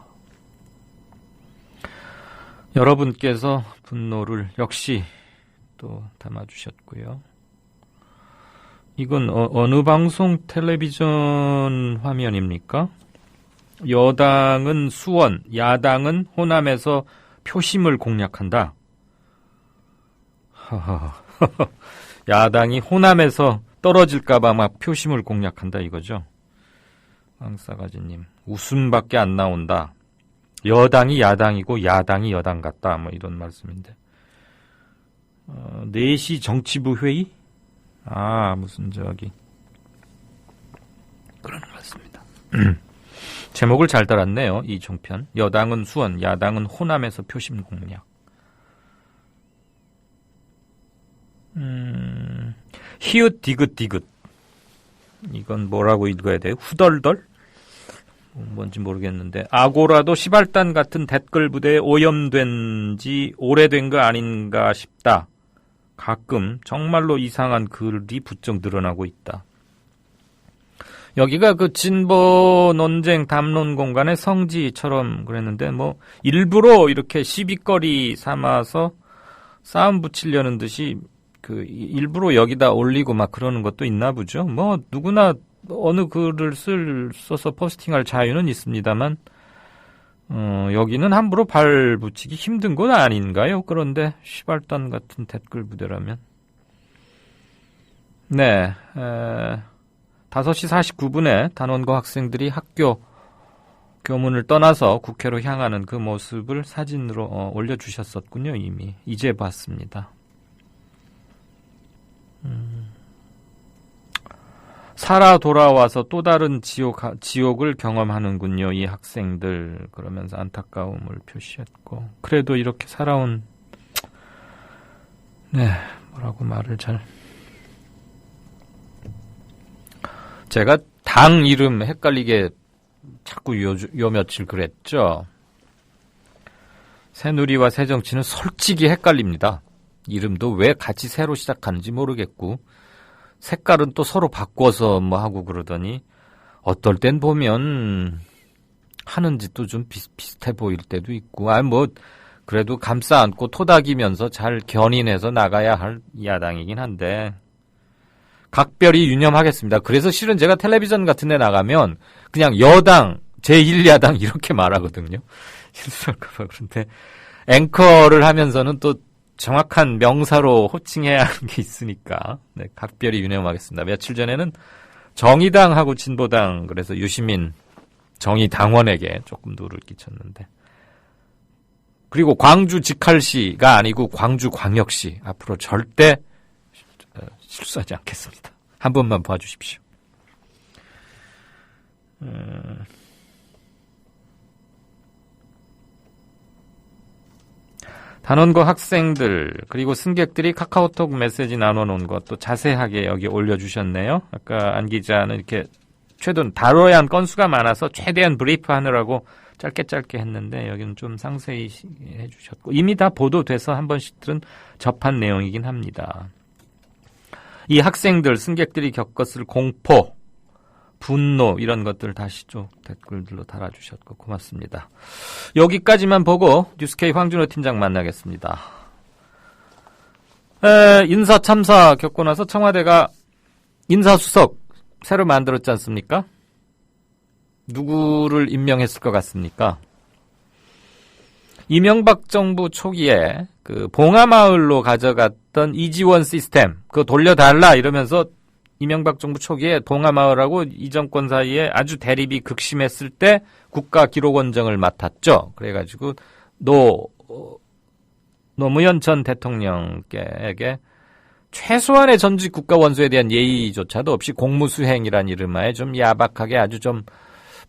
여러분께서 분노를 역시 또 담아주셨고요. 이건 어느 방송 텔레비전 화면입니까? 여당은 수원, 야당은 호남에서 표심을 공략한다. 야당이 호남에서 떨어질까봐 막 표심을 공략한다 이거죠. 황싸가지님, 웃음밖에 안 나온다. 여당이 야당이고 야당이 여당 같다. 뭐 이런 말씀인데. 4시 정치부 회의? 무슨 그런 것 같습니다. 제목을 잘 달았네요. 이 종편. 여당은 수원, 야당은 호남에서 표심 공략. 히읗 디귿 디귿. 이건 뭐라고 읽어야 돼요? 후덜덜? 뭔지 모르겠는데. 아고라도 시발단 같은 댓글 부대에 오염된 지 오래된 거 아닌가 싶다. 가끔 정말로 이상한 글이 부쩍 늘어나고 있다. 여기가 그 진보 논쟁 담론 공간의 성지처럼 그랬는데 뭐 일부러 이렇게 시비거리 삼아서 싸움 붙이려는 듯이 그 일부러 여기다 올리고 막 그러는 것도 있나 보죠. 뭐 누구나 어느 글을 써서 포스팅할 자유는 있습니다만 여기는 함부로 발 붙이기 힘든 건 아닌가요? 그런데 시발단 같은 댓글 부대라면. 네. 5시 49분에 단원고 학생들이 학교 교문을 떠나서 국회로 향하는 그 모습을 사진으로 올려주셨었군요. 이미. 이제 봤습니다. 살아 돌아와서 또 다른 지옥을 경험하는군요. 이 학생들. 그러면서 안타까움을 표시했고. 그래도 이렇게 살아온 뭐라고 말을 제가 당 이름 헷갈리게 자꾸 요 며칠 그랬죠. 새누리와 새정치는 솔직히 헷갈립니다. 이름도 왜 같이 새로 시작하는지 모르겠고 색깔은 또 서로 바꿔서 뭐 하고 그러더니 어떨 땐 보면 하는 짓도 좀 비슷해 보일 때도 있고 그래도 감싸 안고 토닥이면서 잘 견인해서 나가야 할 야당이긴 한데 각별히 유념하겠습니다. 그래서 실은 제가 텔레비전 같은 데 나가면 그냥 여당, 제1야당 이렇게 말하거든요. 실수할까봐. 그런데 앵커를 하면서는 또 정확한 명사로 호칭해야 하는 게 있으니까 각별히 유념하겠습니다. 며칠 전에는 정의당하고 진보당 그래서 유시민 정의당원에게 조금 누를 끼쳤는데. 그리고 광주 직할시가 아니고 광주광역시 앞으로 절대 실수하지 않겠습니다. 한 번만 봐주십시오. 단원고 학생들 그리고 승객들이 카카오톡 메시지 나눠놓은 것도 자세하게 여기 올려주셨네요. 아까 안 기자는 이렇게 다뤄야 한 건수가 많아서 최대한 브리프하느라고 짧게 했는데 여기는 좀 상세히 해주셨고 이미 다 보도돼서 한 번씩들은 접한 내용이긴 합니다. 이 학생들, 승객들이 겪었을 공포, 분노 이런 것들 다시 좀 댓글들로 달아주셨고 고맙습니다. 여기까지만 보고 뉴스K 황준호 팀장 만나겠습니다. 인사 참사 겪고 나서 청와대가 인사수석 새로 만들었지 않습니까? 누구를 임명했을 것 같습니까? 이명박 정부 초기에 그 봉하마을로 가져갔던 이지원 시스템 그거 돌려달라 이러면서 이명박 정부 초기에 봉하마을하고 이 정권 사이에 아주 대립이 극심했을 때 국가기록원장을 맡았죠. 그래가지고 노무현 전 대통령께 최소한의 전직 국가원수에 대한 예의조차도 없이 공무수행이란 이름하에 좀 야박하게 아주 좀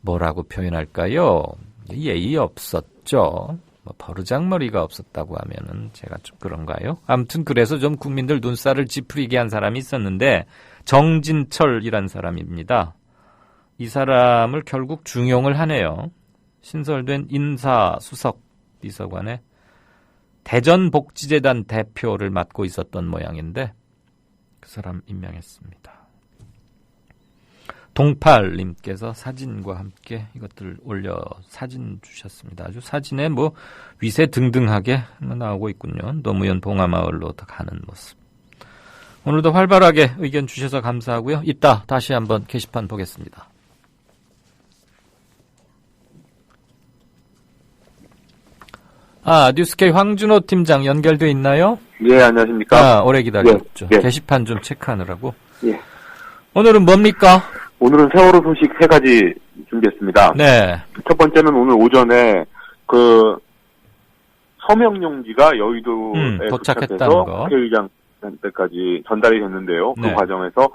뭐라고 표현할까요? 예의 없었죠. 버르장머리가 없었다고 하면은 제가 좀 그런가요? 아무튼 그래서 좀 국민들 눈살을 찌푸리게 한 사람이 있었는데 정진철이란 사람입니다. 이 사람을 결국 중용을 하네요. 신설된 인사수석 비서관에 대전복지재단 대표를 맡고 있었던 모양인데 그 사람 임명했습니다. 동팔님께서 사진과 함께 이것들 올려 사진 주셨습니다. 아주 사진에 뭐 위세 등등하게 나오고 있군요. 노무현 봉하마을로 가는 모습. 오늘도 활발하게 의견 주셔서 감사하고요. 이따 다시 한번 게시판 보겠습니다. 뉴스K 황준호 팀장 연결돼 있나요? 네, 안녕하십니까. 오래 기다렸죠. 네. 게시판 좀 체크하느라고. 예. 오늘은 뭡니까? 오늘은 세월호 소식 3가지 준비했습니다. 네. 첫 번째는 오늘 오전에 그 서명용지가 여의도에 도착해서 국회의장한테까지 전달이 됐는데요. 그 네. 과정에서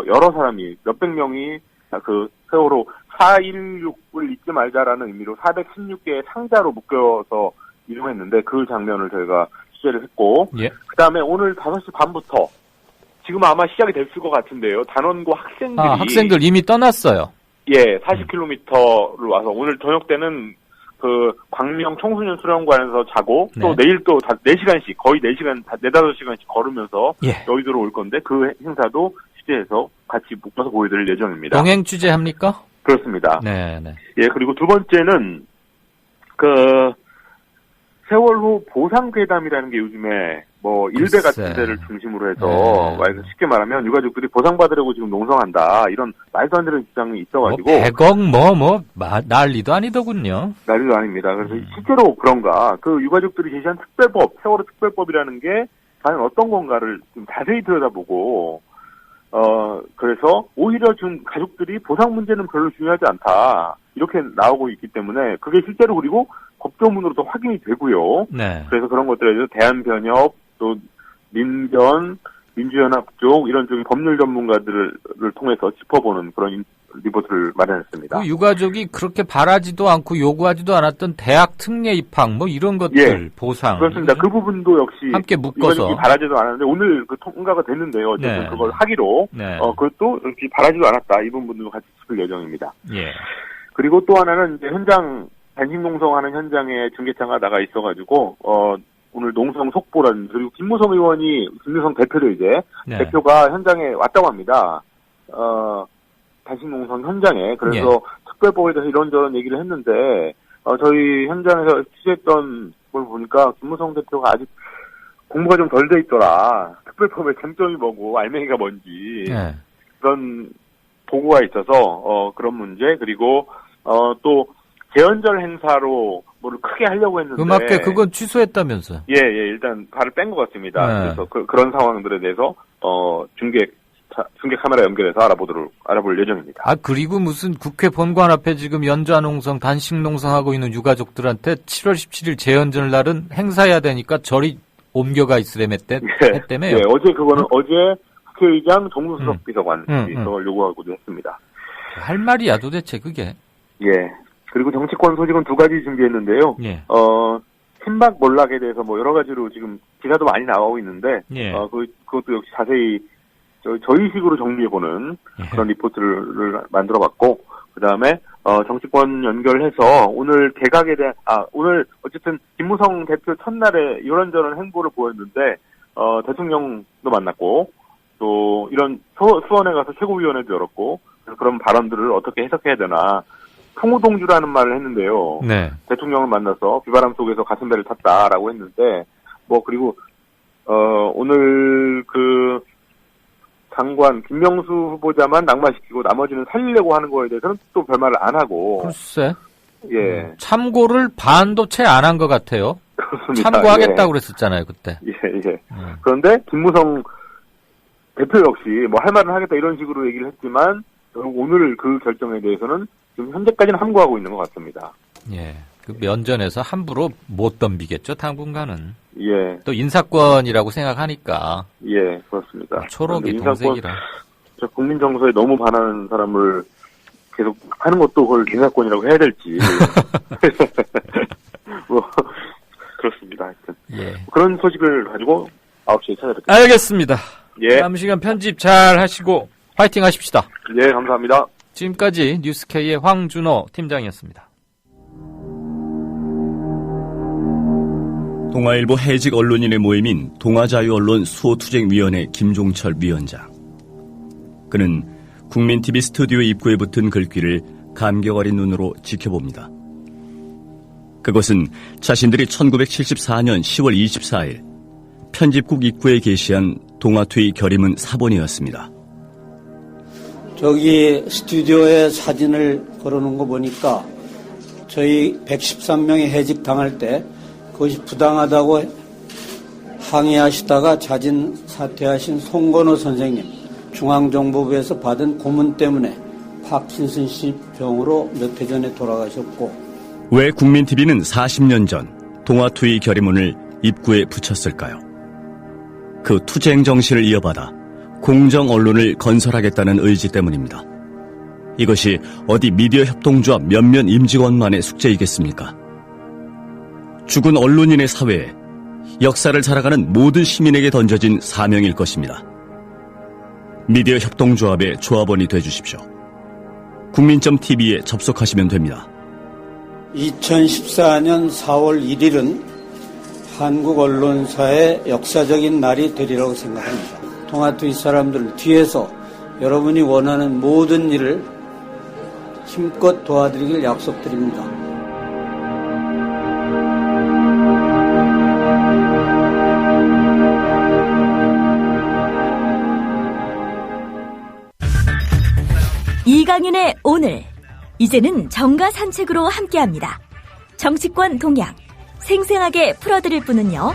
여러 사람이 몇백 명이 그 세월호 416을 잊지 말자라는 의미로 416개의 상자로 묶여서 이동했는데 그 장면을 저희가 취재를 했고 그다음에 오늘 5시 반부터 지금 아마 시작이 됐을 것 같은데요. 단원고 학생들 이미 떠났어요. 예, 40km를 와서 오늘 저녁 때는 그 광명 청소년 수련관에서 자고 또 내일 또 4시간씩 거의 4시간 4-5시간씩 걸으면서 여의도로 올 건데 그 행사도 취재해서 같이 묶어서 보여드릴 예정입니다. 동행 취재합니까? 그렇습니다. 네. 예, 그리고 두 번째는 그 세월호 보상괴담이라는 게 요즘에 뭐 일베 같은 데를 중심으로 해서 쉽게 말하면 유가족들이 보상받으려고 지금 농성한다 이런 말도 안 되는 주장이 있어가지고 100억 난리도 아니더군요. 난리도 아닙니다. 그래서 실제로 그런가 그 유가족들이 제시한 특별법 세월호 특별법이라는 게 과연 어떤 건가를 좀 자세히 들여다보고 그래서 오히려 지금 가족들이 보상 문제는 별로 중요하지 않다 이렇게 나오고 있기 때문에 그게 실제로 그리고 법조문으로도 확인이 되고요. 네. 그래서 그런 것들에 대해서 대한변협 또 민변 민주연합 쪽 이런 쪽의 법률 전문가들을 통해서 짚어보는 그런 리포트를 마련했습니다. 그 유가족이 그렇게 바라지도 않고 요구하지도 않았던 대학 특례 입학 뭐 이런 것들 보상 그렇습니다. 그 부분도 역시 함께 묶어서 유가족이 바라지도 않았는데 오늘 그 통과가 됐는데요. 어쨌든 그걸 하기로 그것도 이렇게 바라지도 않았다 이 부분도 같이 짚을 예정입니다. 그리고 또 하나는 이제 현장 단식 농성하는 현장에 중계차가 나가 있어가지고 오늘 농성 속보라든지 그리고 김무성 대표도 이제 대표가 현장에 왔다고 합니다. 단식 농성 현장에 그래서 특별법에 대해서 이런저런 얘기를 했는데 저희 현장에서 취재했던 걸 보니까 김무성 대표가 아직 공부가 좀 덜 돼 있더라. 특별법의 쟁점이 뭐고 알맹이가 뭔지 그런 보고가 있어서 그런 문제 그리고 또 개헌절 행사로 뭐를 크게 하려고 했는데 음악회 그건 취소했다면서요? 일단 발을 뺀 것 같습니다. 그래서 그런 상황들에 대해서 중계 중계 카메라 연결해서 알아볼 예정입니다. 아, 그리고 무슨 국회 본관 앞에 지금 연좌농성, 단식농성하고 있는 유가족들한테 7월 17일 재연절 날은 행사해야 되니까 절이 옮겨가 있으라며 했다며요. 네, 어제 국회의장 정무수석 비서관이 그걸 요구하고도 했습니다. 할 말이야 도대체 그게. 예. 그리고 정치권 소식은 2가지 준비했는데요. 예. 친박 몰락에 대해서 뭐 여러 가지로 지금 기사도 많이 나오고 있는데, 예. 그것도 역시 자세히 저희식으로 정리해보는 그런 리포트를 만들어봤고, 그 다음에 정치권 연결해서 오늘 개각에 대한 오늘 어쨌든 김무성 대표 첫날에 이런저런 행보를 보였는데 대통령도 만났고 또 이런 수원에 가서 최고위원회도 열었고 그런 발언들을 어떻게 해석해야 되나 통우동주라는 말을 했는데요. 네. 대통령을 만나서 비바람 속에서 가슴배를 탔다라고 했는데 그리고 오늘 그 장관 김명수 후보자만 낙마시키고 나머지는 살리려고 하는 거에 대해서는 또 별말을 안 하고. 글쎄. 예. 참고를 반도 채 안 한 것 같아요. 그렇습니다. 참고하겠다고 그랬었잖아요, 그때. 예. 그런데 김무성 대표 역시 뭐 할 말은 하겠다 이런 식으로 얘기를 했지만 오늘 그 결정에 대해서는 지금 현재까지는 함구하고 있는 것 같습니다. 예. 그 면전에서 함부로 못 덤비겠죠, 당분간은. 예. 또 인사권이라고 생각하니까. 예, 그렇습니다. 초록이 동색이라. 저 국민 정서에 너무 반하는 사람을 계속 하는 것도 그걸 인사권이라고 해야 될지. 그렇습니다. 하여튼. 예. 그런 소식을 가지고 9시에 찾아뵙겠습니다. 알겠습니다. 예. 다음 시간 편집 잘 하시고 화이팅 하십시다. 예, 감사합니다. 지금까지 뉴스K의 황준호 팀장이었습니다. 동아일보 해직 언론인의 모임인 동아자유언론 수호투쟁위원회 김종철 위원장. 그는 국민TV 스튜디오 입구에 붙은 글귀를 감격 어린 눈으로 지켜봅니다. 그것은 자신들이 1974년 10월 24일 편집국 입구에 게시한 동아투의 결의문 사본이었습니다. 저기 스튜디오에 사진을 걸어놓은 거 보니까 저희 113명이 해직 당할 때 그것이 부당하다고 항의하시다가 자진 사퇴하신 송건호 선생님, 중앙정보부에서 받은 고문 때문에 파킨슨씨 병으로 몇 해 전에 돌아가셨고. 왜 국민TV는 40년 전 동아투의 결의문을 입구에 붙였을까요? 그 투쟁 정신을 이어받아 공정 언론을 건설하겠다는 의지 때문입니다. 이것이 어디 미디어 협동조합 몇몇 임직원만의 숙제이겠습니까? 죽은 언론인의 사회에 역사를 살아가는 모든 시민에게 던져진 사명일 것입니다. 미디어 협동조합의 조합원이 되주십시오. 국민.tv에 접속하시면 됩니다. 2014년 4월 1일은 한국 언론사의 역사적인 날이 되리라고 생각합니다. 동아투의 사람들은 뒤에서 여러분이 원하는 모든 일을 힘껏 도와드리길 약속드립니다. 이강윤의 오늘, 이제는 정가 산책으로 함께합니다. 정치권 동향 생생하게 풀어드릴 분은요.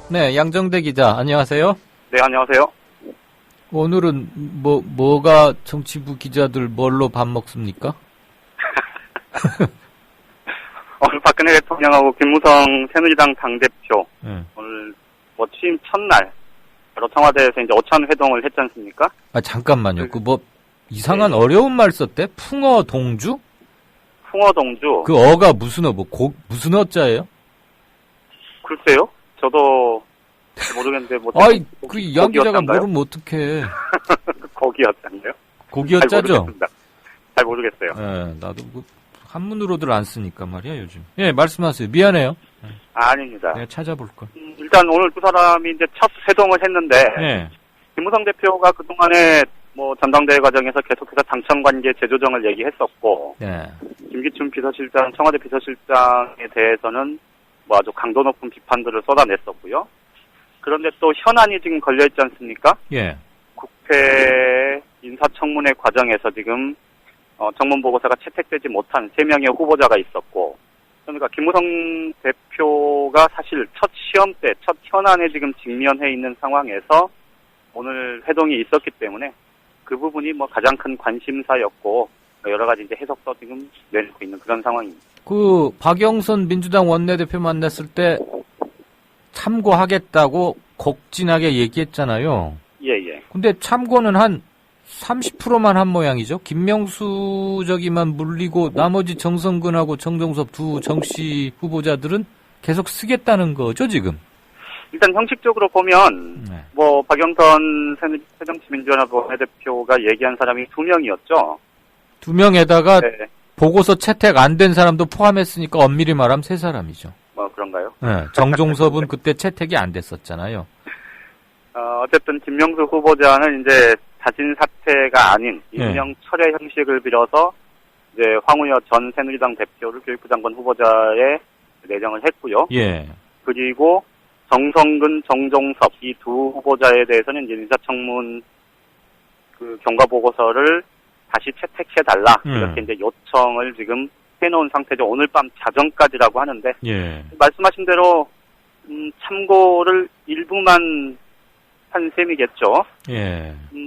네, 양정대 기자 안녕하세요. 네, 안녕하세요. 오늘은 뭐가 정치부 기자들 뭘로 밥 먹습니까? 오늘 박근혜 대통령하고 김무성 새누리당 당대표 오늘 취임 첫날 여러 청와대에서 이제 오찬 회동을 했지 않습니까? 아, 잠깐만요. 그 이상한 어려운 말 썼대? 풍어동주? 풍어동주. 그 어가 무슨 무슨 어자예요? 글쎄요. 저도 모르겠는데 아이, 그 양 기자가 모르면 어떡해. 고기였잖아요. 고기였자죠? 잘 모르겠어요. 네, 나도 한문으로들 안 쓰니까 말이야, 요즘. 예, 말씀하세요. 미안해요. 아닙니다. 내가 찾아볼걸. 일단 오늘 두 사람이 이제 첫 회동을 했는데, 네. 김무성 대표가 그동안에 전당대회 과정에서 계속해서 당청관계 재조정을 얘기했었고, 네. 김기춘 비서실장, 청와대 비서실장에 대해서는 아주 강도 높은 비판들을 쏟아냈었고요. 그런데 또 현안이 지금 걸려있지 않습니까? 예. 국회 인사청문회 과정에서 지금 청문보고서가 채택되지 못한 3명의 후보자가 있었고, 그러니까 김무성 대표가 사실 첫 시험 때, 첫 현안에 지금 직면해 있는 상황에서 오늘 회동이 있었기 때문에 그 부분이 뭐 가장 큰 관심사였고 여러 가지 이제 해석도 지금 내놓고 있는 그런 상황입니다. 그 박영선 민주당 원내대표 만났을 때 참고하겠다고 곡진하게 얘기했잖아요. 예. 근데 참고는 한 30%만 한 모양이죠. 김명수 저기만 물리고 나머지 정성근하고 정종섭 두 정씨 후보자들은 계속 쓰겠다는 거죠, 지금? 일단 형식적으로 보면 뭐 박영선 새정치민주연합 원내대표가 얘기한 사람이 2명이었죠. 2명에다가 네. 보고서 채택 안 된 사람도 포함했으니까 엄밀히 말하면 3사람이죠. 뭐 그런가요? 네, 정종섭은 그때 채택이 안 됐었잖아요. 어쨌든 김명수 후보자는 이제 자진 사퇴가 아닌 임명 철회 형식을 빌어서 이제 황우여 전 새누리당 대표를 교육부 장관 후보자에 내정을 했고요. 예. 그리고 정성근, 정종섭 이 두 후보자에 대해서는 이제 인사청문 그 경과 보고서를 다시 채택해달라 이렇게 이제 요청을 지금 해놓은 상태죠. 오늘 밤 자정까지라고 하는데 말씀하신 대로 참고를 일부만 한 셈이겠죠.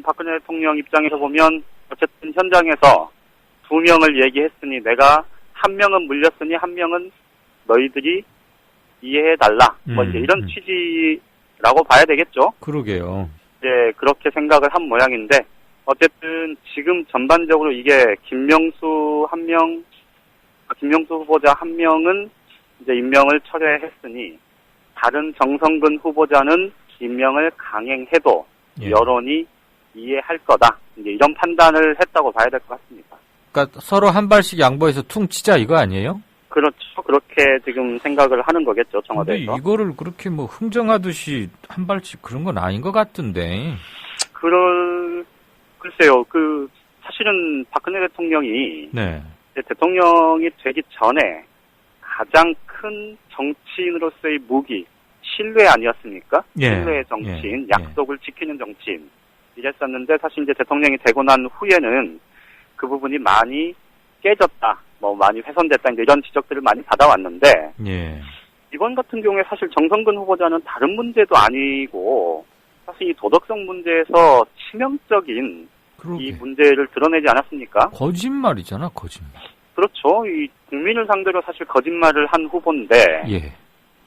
박근혜 대통령 입장에서 보면 어쨌든 현장에서 2명을 얘기했으니 내가 1명은 물렸으니 1명은 너희들이 이해해달라. 뭐 이제 이런 취지라고 봐야 되겠죠. 그러게요. 이제 그렇게 생각을 한 모양인데 어쨌든 지금 전반적으로 이게 김명수 후보자 1명은 이제 임명을 철회했으니 다른 정성근 후보자는 임명을 강행해도 여론이 이해할 거다. 이제 이런 판단을 했다고 봐야 될 것 같습니다. 그러니까 서로 한 발씩 양보해서 퉁치자 이거 아니에요? 그렇죠. 그렇게 지금 생각을 하는 거겠죠, 청와대에서. 근데 이거를 그렇게 뭐 흥정하듯이 한 발씩 그런 건 아닌 것 같은데. 글쎄요. 사실은 박근혜 대통령이 대통령이 되기 전에 가장 큰 정치인으로서의 무기, 신뢰 아니었습니까? 신뢰의 정치인, 약속을 지키는 정치인. 이랬었는데 사실 이제 대통령이 되고 난 후에는 그 부분이 많이 깨졌다, 뭐 많이 훼손됐다, 이제 이런 지적들을 많이 받아왔는데 이번 같은 경우에 사실 정성근 후보자는 다른 문제도 아니고 사실 이 도덕성 문제에서 치명적인 이 문제를 드러내지 않았습니까? 거짓말이잖아, 거짓말. 그렇죠. 이 국민을 상대로 사실 거짓말을 한 후보인데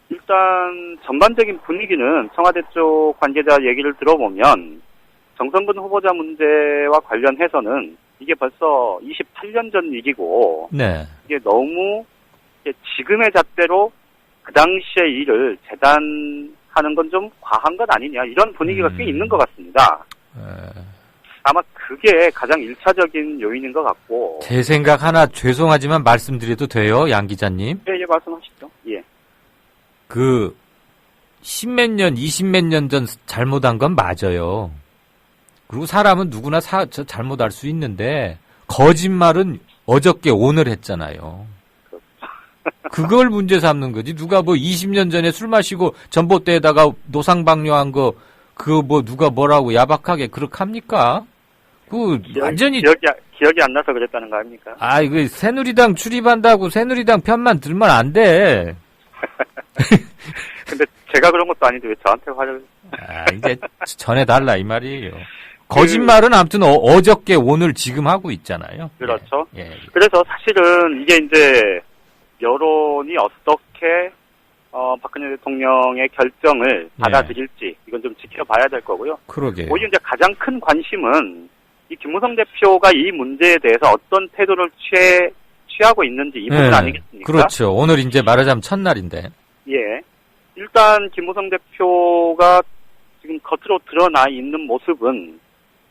일단 전반적인 분위기는 청와대 쪽 관계자 얘기를 들어보면 정성근 후보자 문제와 관련해서는 이게 벌써 28년 전 얘기고 이게 너무 지금의 잣대로 그 당시의 일을 재단하는 건 좀 과한 것 아니냐 이런 분위기가 꽤 있는 것 같습니다. 아마 그게 가장 1차적인 요인인 것 같고. 제 생각 하나 죄송하지만 말씀드려도 돼요, 양 기자님? 예, 말씀하시죠. 예. 10몇 년, 20몇 년 전 잘못한 건 맞아요. 그리고 사람은 누구나 잘못할 수 있는데 거짓말은 어저께 오늘 했잖아요. 그걸 문제 삼는 거지. 누가 뭐 20년 전에 술 마시고 전봇대에다가 노상방뇨한 거 그거 뭐 누가 뭐라고 야박하게 그렇게 합니까? 완전히 기억이 안 나서 그랬다는 거 아닙니까? 이거 새누리당 출입한다고 새누리당 편만 들면 안 돼. 근데 제가 그런 것도 아닌데 왜 저한테 화를? 이제 전해달라 이 말이에요. 거짓말은 아무튼 어저께 오늘 지금 하고 있잖아요. 그렇죠. 그래서 사실은 이게 이제 여론이 어떻게 박근혜 대통령의 결정을 받아들일지 이건 좀 지켜봐야 될 거고요. 그러게요. 오히려 이제 가장 큰 관심은 이 김무성 대표가 이 문제에 대해서 어떤 태도를 취하고 있는지 이 부분 아니겠습니까? 그렇죠. 오늘 이제 말하자면 첫날인데. 일단 김무성 대표가 지금 겉으로 드러나 있는 모습은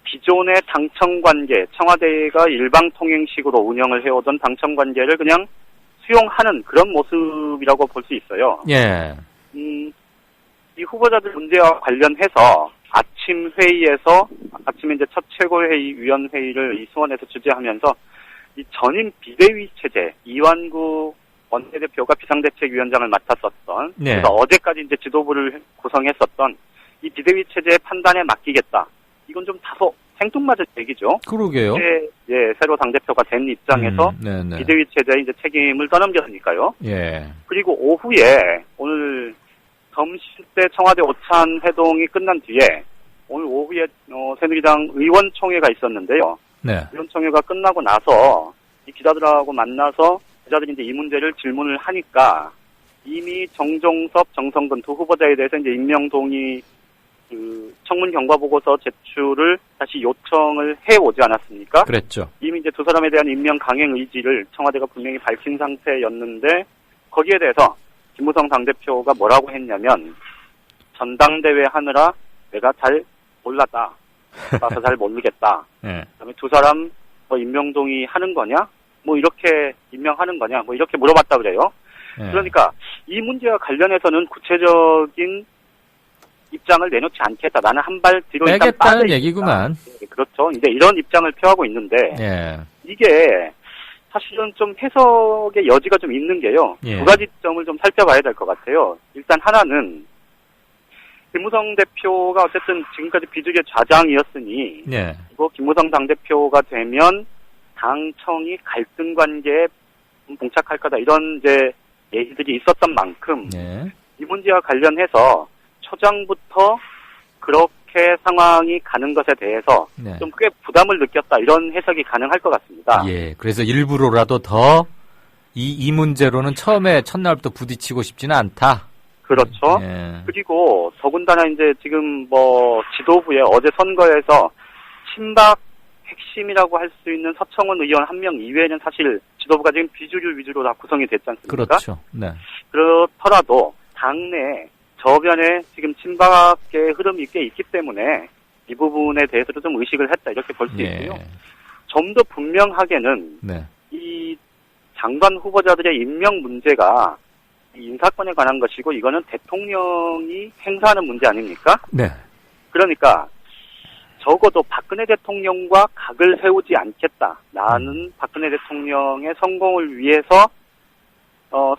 기존의 당청관계, 청와대가 일방통행식으로 운영을 해오던 당청관계를 그냥 수용하는 그런 모습이라고 볼 수 있어요. 이 후보자들 문제와 관련해서 아침에 이제 첫 최고회의 위원회의를 이 수원에서 주재하면서 이 전임 비대위 체제, 이완구 원내대표가 비상대책위원장을 맡았었던, 그래서 어제까지 이제 지도부를 구성했었던 이 비대위 체제의 판단에 맡기겠다. 이건 좀 다소 생뚱맞은 얘기죠. 그러게요. 새로 당대표가 된 입장에서 비대위 체제에 이제 책임을 떠넘겼으니까요. 그리고 오후에 오늘 점심 때 청와대 오찬 회동이 끝난 뒤에 오늘 오후에 새누리당 의원총회가 있었는데요. 네. 의원총회가 끝나고 나서 이 기자들하고 만나서 기자들이 이제 이 문제를 질문을 하니까 이미 정종섭, 정성근 두 후보자에 대해서 이제 임명 동의 청문 경과 보고서 제출을 다시 요청을 해 오지 않았습니까? 그랬죠. 이미 이제 두 사람에 대한 임명 강행 의지를 청와대가 분명히 밝힌 상태였는데 거기에 대해서 김무성 당대표가 뭐라고 했냐면 전당대회 하느라 내가 잘 몰랐다. 봐서 잘 모르겠다. 네. 그다음에 두 사람 뭐 임명 동의 하는 거냐? 뭐 이렇게 임명하는 거냐? 뭐 이렇게 물어봤다 그래요. 네. 그러니까 이 문제와 관련해서는 구체적인 입장을 내놓지 않겠다. 나는 한 발 뒤로 일단 빼겠다는 얘기구만. 네, 그렇죠. 이제 이런 입장을 표하고 있는데 예. 이게 사실은 좀 해석의 여지가 좀 있는 게요. 예. 두 가지 점을 좀 살펴봐야 될 것 같아요. 일단 하나는 김무성 대표가 어쨌든 지금까지 비주류의 좌장이었으니 예. 그리고 김무성 당대표가 되면 당청이 갈등 관계에 봉착할 거다. 이런 이제 얘기들이 있었던 만큼 예. 이 문제와 관련해서 초장부터 그렇게 상황이 가는 것에 대해서 네. 좀 꽤 부담을 느꼈다. 이런 해석이 가능할 것 같습니다. 예. 그래서 일부러라도 더 이 문제로는 처음에 첫날부터 부딪히고 싶지는 않다. 그렇죠. 예. 그리고 더군다나 이제 지금 뭐 지도부에 어제 선거에서 친박 핵심이라고 할 수 있는 서청원 의원 한 명 이외에는 사실 지도부가 지금 비주류 위주로 다 구성이 됐지 않습니까? 그렇죠. 네. 그렇더라도 당내 저변에 지금 친박의 흐름이 꽤 있기 때문에 이 부분에 대해서도 좀 의식을 했다. 이렇게 볼 수 예. 있고요. 좀 더 분명하게는 네. 이 장관 후보자들의 임명 문제가 인사권에 관한 것이고 이거는 대통령이 행사하는 문제 아닙니까? 네. 그러니까 적어도 박근혜 대통령과 각을 세우지 않겠다. 나는 박근혜 대통령의 성공을 위해서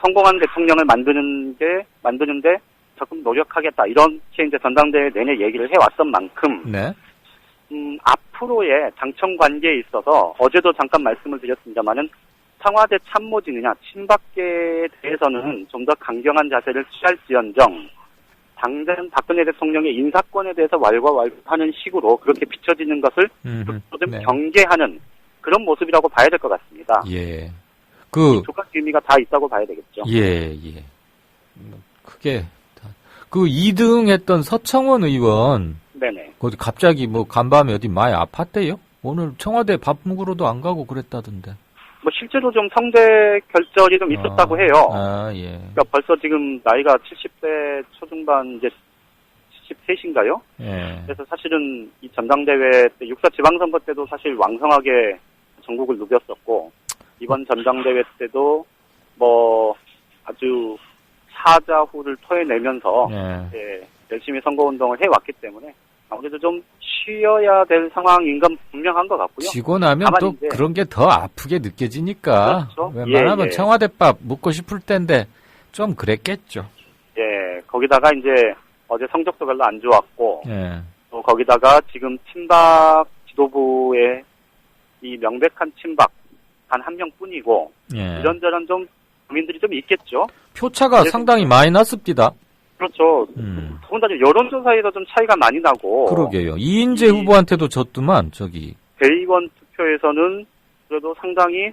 성공한 대통령을 만드는데 조금 노력하겠다. 이렇게 이제 전당대회 내내 얘기를 해왔던 만큼 네. 앞으로의 당청 관계에 있어서 어제도 잠깐 말씀을 드렸습니다만은 청와대 참모진이냐 친박계에 대해서는 좀 더 강경한 자세를 취할지언정 당장 박근혜 대통령의 인사권에 대해서 왈가왈부하는 식으로 그렇게 비춰지는 것을 좀 네. 경계하는 그런 모습이라고 봐야 될 것 같습니다. 예. 두 가지 의미가 다 있다고 봐야 되겠죠. 예. 크게 그 2등 했던 서청원 의원 네네. 거기 갑자기 뭐 간밤에 어디 많이 아팠대요? 오늘 청와대 밥 먹으러도 안 가고 그랬다던데. 뭐 실제로 좀 성대 결절이 좀 있었다고 해요. 예. 그러니까 벌써 지금 나이가 70대 초중반 이제 73인가요? 예. 그래서 사실은 이 전당대회 때 육사 지방선거 때도 사실 왕성하게 전국을 누볐었고 이번 전당대회 때도 뭐 아주 사자후를 토해내면서 열심히 선거운동을 해왔기 때문에 아무래도 좀 쉬어야 될 상황인 건 분명한 것 같고요. 지고 나면 또 그런 게 더 아프게 느껴지니까 그렇죠. 웬만하면 청와대밥 묵고 싶을 텐데 좀 그랬겠죠. 예, 거기다가 이제 어제 성적도 별로 안 좋았고 예. 또 거기다가 지금 친박 지도부의 이 명백한 친박 단 한 명뿐이고 예. 이런저런 좀 고민들이 좀 있겠죠. 표차가 상당히 많이 났습니다. 그렇죠. 더군다나 여론조사에서 좀 차이가 많이 나고. 그러게요. 이인재 후보한테도 졌더만 저기. 대의원 투표에서는 그래도 상당히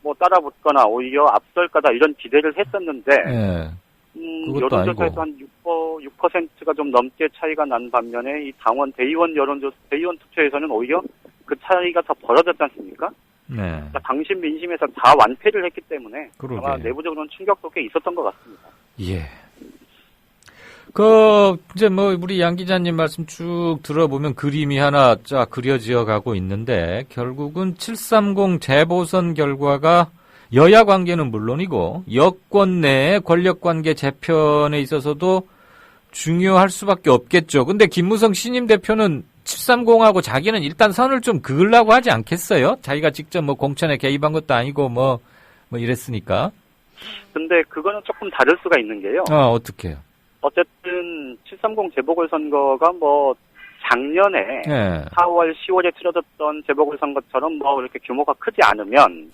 뭐 따라붙거나 오히려 앞설 거다 이런 기대를 했었는데. 여론조사에서 한 6%가 좀 넘게 차이가 난 반면에 이 당원 대의원 투표에서는 오히려 그 차이가 더 벌어졌지 않습니까? 네. 그러니까 당심 민심에서 다 완패를 했기 때문에 그러게. 아마 내부적으로는 충격도 꽤 있었던 것 같습니다. 예. 이제 우리 양 기자님 말씀 쭉 들어보면 그림이 하나 쫙 그려지어 가고 있는데, 결국은 730 재보선 결과가 여야 관계는 물론이고, 여권 내의 권력 관계 재편에 있어서도 중요할 수밖에 없겠죠. 근데 김무성 신임 대표는 730하고 자기는 일단 선을 좀 그으려고 하지 않겠어요? 자기가 직접 공천에 개입한 것도 아니고 이랬으니까. 근데 그거는 조금 다를 수가 있는 게요. 어떻게요? 어쨌든 730 재보궐선거가 작년에 4월, 10월에 치러졌던 재보궐선거처럼 이렇게 규모가 크지 않으면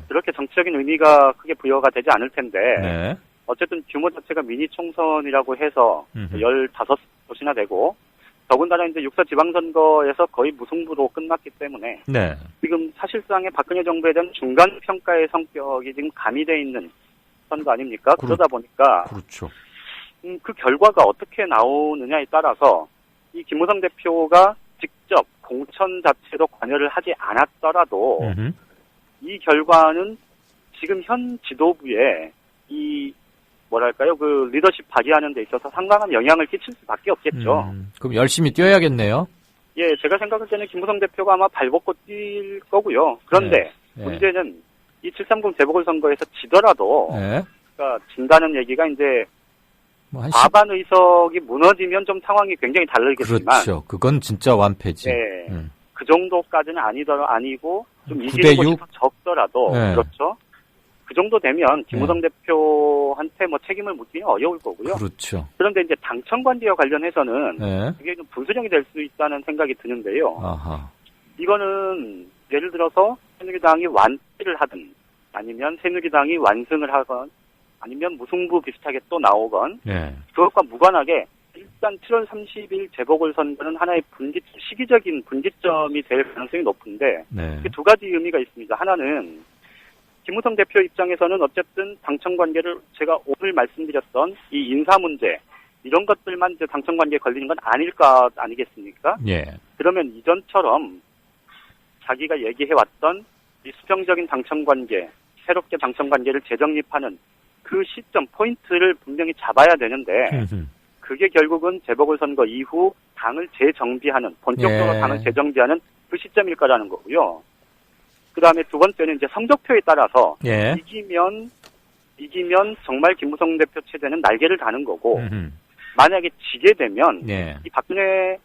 그렇게 정치적인 의미가 크게 부여가 되지 않을 텐데 어쨌든 규모 자체가 미니 총선이라고 해서 15도시나 되고 더군다나 이제 6.4 지방선거에서 거의 무승부로 끝났기 때문에 네. 지금 사실상의 박근혜 정부에 대한 중간 평가의 성격이 지금 가미되어 있는 선거 아닙니까? 그러다 보니까 그렇죠. 그 결과가 어떻게 나오느냐에 따라서 이 김무성 대표가 직접 공천 자체로 관여를 하지 않았더라도 이 결과는 지금 현 지도부에 이 뭐랄까요 그 리더십 발휘하는 데 있어서 상당한 영향을 끼칠 수밖에 없겠죠. 그럼 열심히 뛰어야겠네요. 예, 제가 생각할 때는 김무성 대표가 아마 발벗고 뛸 거고요. 그런데 문제는 이 730 재보궐선거에서 지더라도 그러니까 진다는 얘기가 이제 과반 의석이 무너지면 좀 상황이 굉장히 다르겠지만 그렇죠. 그건 진짜 완패지. 네, 그 정도까지는 아니고 좀 이기는 곳이 더 적더라도 그렇죠. 그 정도 되면 김무성 대표한테 뭐 책임을 묻기는 어려울 거고요. 그렇죠. 그런데 이제 당청 관계와 관련해서는 이게 좀 분수령이 될 수 있다는 생각이 드는데요. 아하. 이거는 예를 들어서 새누리당이 완패를 하든 아니면 새누리당이 완승을 하건 아니면 무승부 비슷하게 또 나오건 그것과 무관하게 일단 7월 30일 재보궐선거는 하나의 시기적인 분기점이 될 가능성이 높은데 두 가지 의미가 있습니다. 하나는 김무성 대표 입장에서는 어쨌든 당청 관계를 제가 오늘 말씀드렸던 이 인사 문제 이런 것들만 이제 당청 관계에 걸리는 건 아니겠습니까? 그러면 이전처럼 자기가 얘기해왔던 이 수평적인 당청 관계, 새롭게 당청 관계를 재정립하는 그 시점 포인트를 분명히 잡아야 되는데 그게 결국은 재보궐선거 이후 당을 재정비하는 본격적으로 당을 재정비하는 그 시점일 거라는 거고요. 그 다음에 두 번째는 이제 성적표에 따라서 이기면 정말 김무성 대표 체제는 날개를 다는 거고 만약에 지게 되면 이 박근혜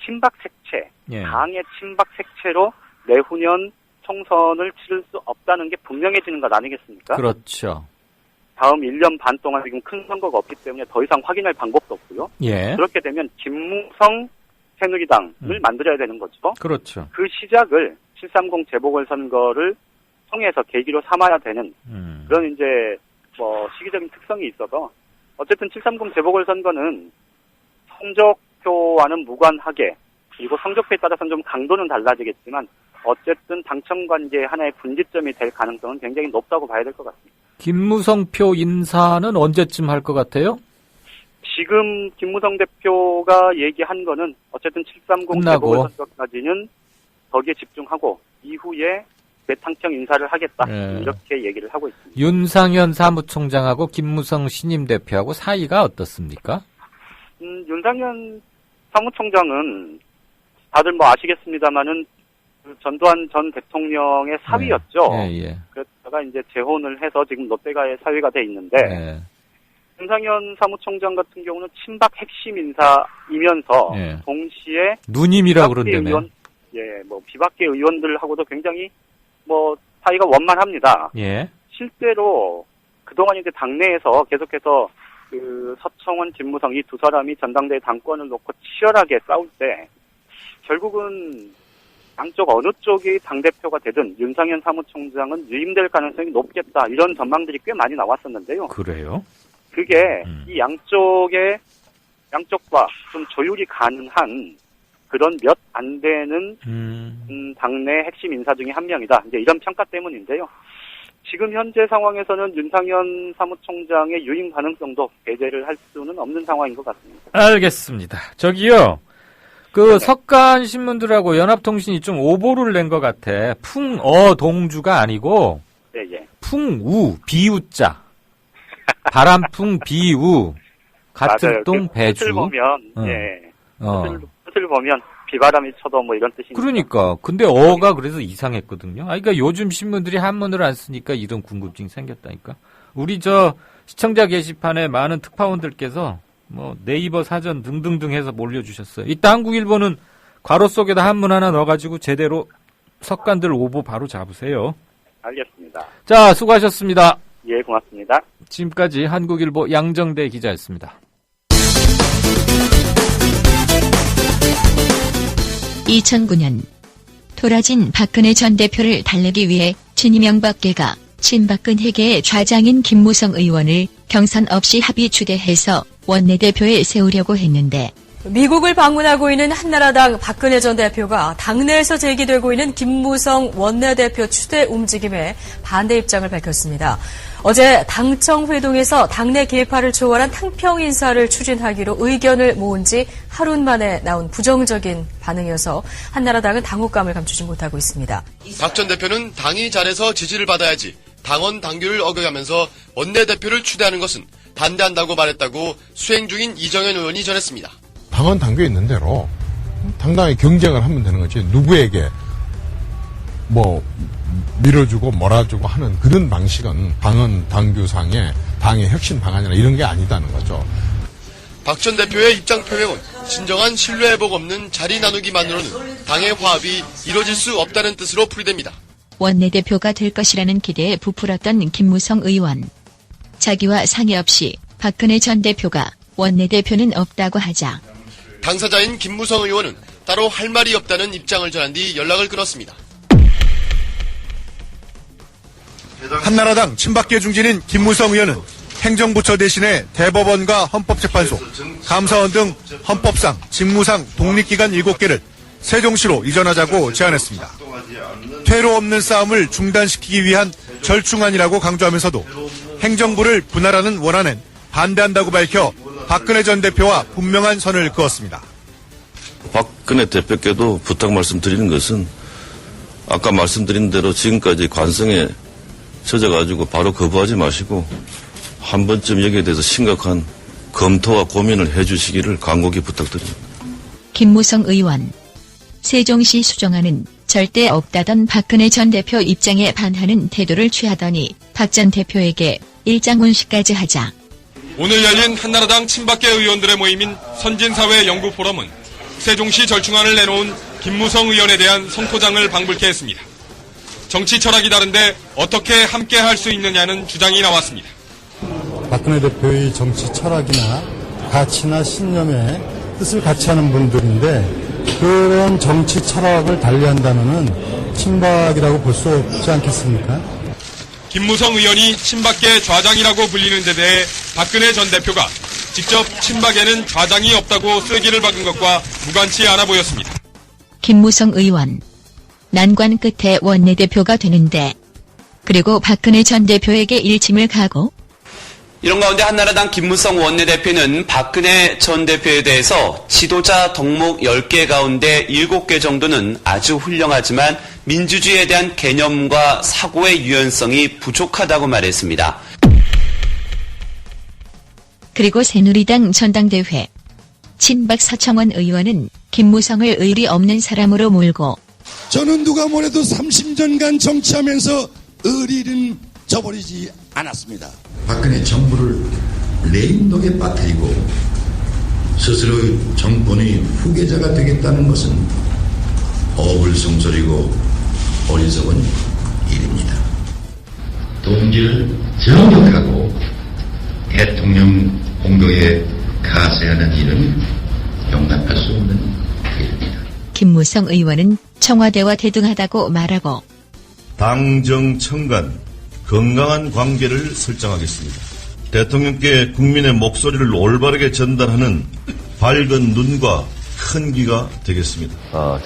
친박 색채, 당의 친박 색채로 내후년 총선을 치를 수 없다는 게 분명해지는 것 아니겠습니까? 그렇죠. 다음 1년 반 동안 지금 큰 선거가 없기 때문에 더 이상 확인할 방법도 없고요. 그렇게 되면 김무성 새누리당을 만들어야 되는 거죠. 그렇죠. 그 시작을 730 재보궐선거를 통해서 계기로 삼아야 되는 그런 이제 뭐 시기적인 특성이 있어서 어쨌든 730 재보궐선거는 성적표와는 무관하게 그리고 성적표에 따라서는 좀 강도는 달라지겠지만 어쨌든 당청 관계의 하나의 분기점이 될 가능성은 굉장히 높다고 봐야 될 것 같습니다. 김무성표 인사는 언제쯤 할 것 같아요? 지금 김무성 대표가 얘기한 거는 어쨌든 730 재보궐선거까지는 거기에 집중하고 이후에 대당청 인사를 하겠다 이렇게 얘기를 하고 있습니다. 윤상현 사무총장하고 김무성 신임 대표하고 사이가 어떻습니까? 윤상현 사무총장은 다들 뭐 아시겠습니다마는 전두환 전 대통령의 사위였죠. 그러다가 이제 재혼을 해서 지금 롯데가의 사위가 돼 있는데 윤상현 사무총장 같은 경우는 친박 핵심 인사이면서 동시에 누님이라 그런다며. 뭐 비박계 의원들하고도 굉장히 뭐 사이가 원만합니다. 실제로 그동안 이제 당내에서 계속해서 그 서청원, 김무성 이 두 사람이 전당대회 당권을 놓고 치열하게 싸울 때 결국은 양쪽 어느 쪽이 당대표가 되든 윤상현 사무총장은 유임될 가능성이 높겠다 이런 전망들이 꽤 많이 나왔었는데요. 그래요? 그게 이 양쪽과 좀 조율이 가능한 그런 몇 안 되는 당내 핵심 인사 중에 한 명이다. 이제 이런 평가 때문인데요. 지금 현재 상황에서는 윤상현 사무총장의 유임 가능성도 배제를 할 수는 없는 상황인 것 같습니다. 알겠습니다. 저기요. 석간 신문들하고 연합통신이 좀 오보를 낸 것 같아. 풍어동주가 아니고 풍우, 비우자. 바람풍, 비우. 같은 동, 배주. 뜻을 보면 뜻을 보면 비바람이 쳐도 뭐 이런 뜻이니까. 그러니까. 근데 어가 그래서 이상했거든요. 그러니까 요즘 신문들이 한문을 안 쓰니까 이런 궁금증이 생겼다니까. 우리 시청자 게시판에 많은 특파원들께서 뭐 네이버 사전 등등등 해서 몰려주셨어요. 이따 한국일보는 괄호 속에다 한문 하나 넣어가지고 제대로 석간들 오보 바로 잡으세요. 알겠습니다. 자, 수고하셨습니다. 예, 고맙습니다. 지금까지 한국일보 양정대 기자였습니다. 2009년 돌아진 박근혜 전 대표를 달래기 위해 진이명박계가 친박근혜계의 좌장인 김무성 의원을 경선 없이 합의 추대해서 원내대표에 세우려고 했는데 미국을 방문하고 있는 한나라당 박근혜 전 대표가 당내에서 제기되고 있는 김무성 원내대표 추대 움직임에 반대 입장을 밝혔습니다. 어제 당청 회동에서 당내 계파를 초월한 탕평 인사를 추진하기로 의견을 모은 지 하루 만에 나온 부정적인 반응이어서 한나라당은 당혹감을 감추지 못하고 있습니다. 박 전 대표는 당이 잘해서 지지를 받아야지 당원 당규를 어겨가면서 원내대표를 추대하는 것은 반대한다고 말했다고 수행 중인 이정현 의원이 전했습니다. 당원 당규에 있는 대로 당당히 경쟁을 하면 되는 거지 누구에게 밀어주고 몰아주고 하는 그런 방식은 당원 당규상의 당의 혁신 방안이나 이런 게 아니다는 거죠. 박 전 대표의 입장 표명은 진정한 신뢰회복 없는 자리 나누기만으로는 당의 화합이 이뤄질 수 없다는 뜻으로 풀이됩니다. 원내대표가 될 것이라는 기대에 부풀었던 김무성 의원. 자기와 상의 없이 박근혜 전 대표가 원내대표는 없다고 하자 당사자인 김무성 의원은 따로 할 말이 없다는 입장을 전한 뒤 연락을 끊었습니다. 한나라당 친박계 중진인 김무성 의원은 행정부처 대신에 대법원과 헌법재판소, 감사원 등 헌법상, 직무상 독립기관 7개를 세종시로 이전하자고 제안했습니다. 퇴로 없는 싸움을 중단시키기 위한 절충안이라고 강조하면서도 행정부를 분할하는 원안엔 반대한다고 밝혀 박근혜 전 대표와 분명한 선을 그었습니다. 박근혜 대표께도 부탁 말씀드리는 것은 아까 말씀드린 대로 지금까지 관성에 젖어가지고 바로 거부하지 마시고 한 번쯤 여기에 대해서 심각한 검토와 고민을 해주시기를 간곡히 부탁드립니다. 김무성 의원. 세종시 수정안은 절대 없다던 박근혜 전 대표 입장에 반하는 태도를 취하더니 박 전 대표에게 일장훈시까지 하자. 오늘 열린 한나라당 친박계 의원들의 모임인 선진사회연구포럼은 세종시 절충안을 내놓은 김무성 의원에 대한 성토장을 방불케 했습니다. 정치 철학이 다른데 어떻게 함께 할 수 있느냐는 주장이 나왔습니다. 박근혜 대표의 정치 철학이나 가치나 신념에 뜻을 같이 하는 분들인데 그런 정치 철학을 달리한다면은 친박이라고 볼 수 없지 않겠습니까? 김무성 의원이 친박계 좌장이라고 불리는 데 대해 박근혜 전 대표가 직접 친박에는 좌장이 없다고 쐐기를 박은 것과 무관치 않아 보였습니다. 김무성 의원. 난관 끝에 원내대표가 되는데 그리고 박근혜 전 대표에게 일침을 가고 이런 가운데 한나라당 김무성 원내대표는 박근혜 전 대표에 대해서 지도자 덕목 10개 가운데 7개 정도는 아주 훌륭하지만 민주주의에 대한 개념과 사고의 유연성이 부족하다고 말했습니다. 그리고 새누리당 전당대회. 친박 서청원 의원은 김무성을 의리 없는 사람으로 몰고 저는 누가 뭐래도 30년간 정치하면서 의리는 저버리지 않았습니다. 박근혜 정부를 레임덕에 빠뜨리고 스스로 정권의 후계자가 되겠다는 것은 어불성설이고 어리석은 일입니다. 동지를 저격하고 대통령 공격에 가세하는 일은 용납할 수 없는 일입니다. 김무성 의원은 청와대와 대등하다고 말하고 당정청간 건강한 관계를 설정하겠습니다. 대통령께 국민의 목소리를 올바르게 전달하는 밝은 눈과 큰 귀가 되겠습니다.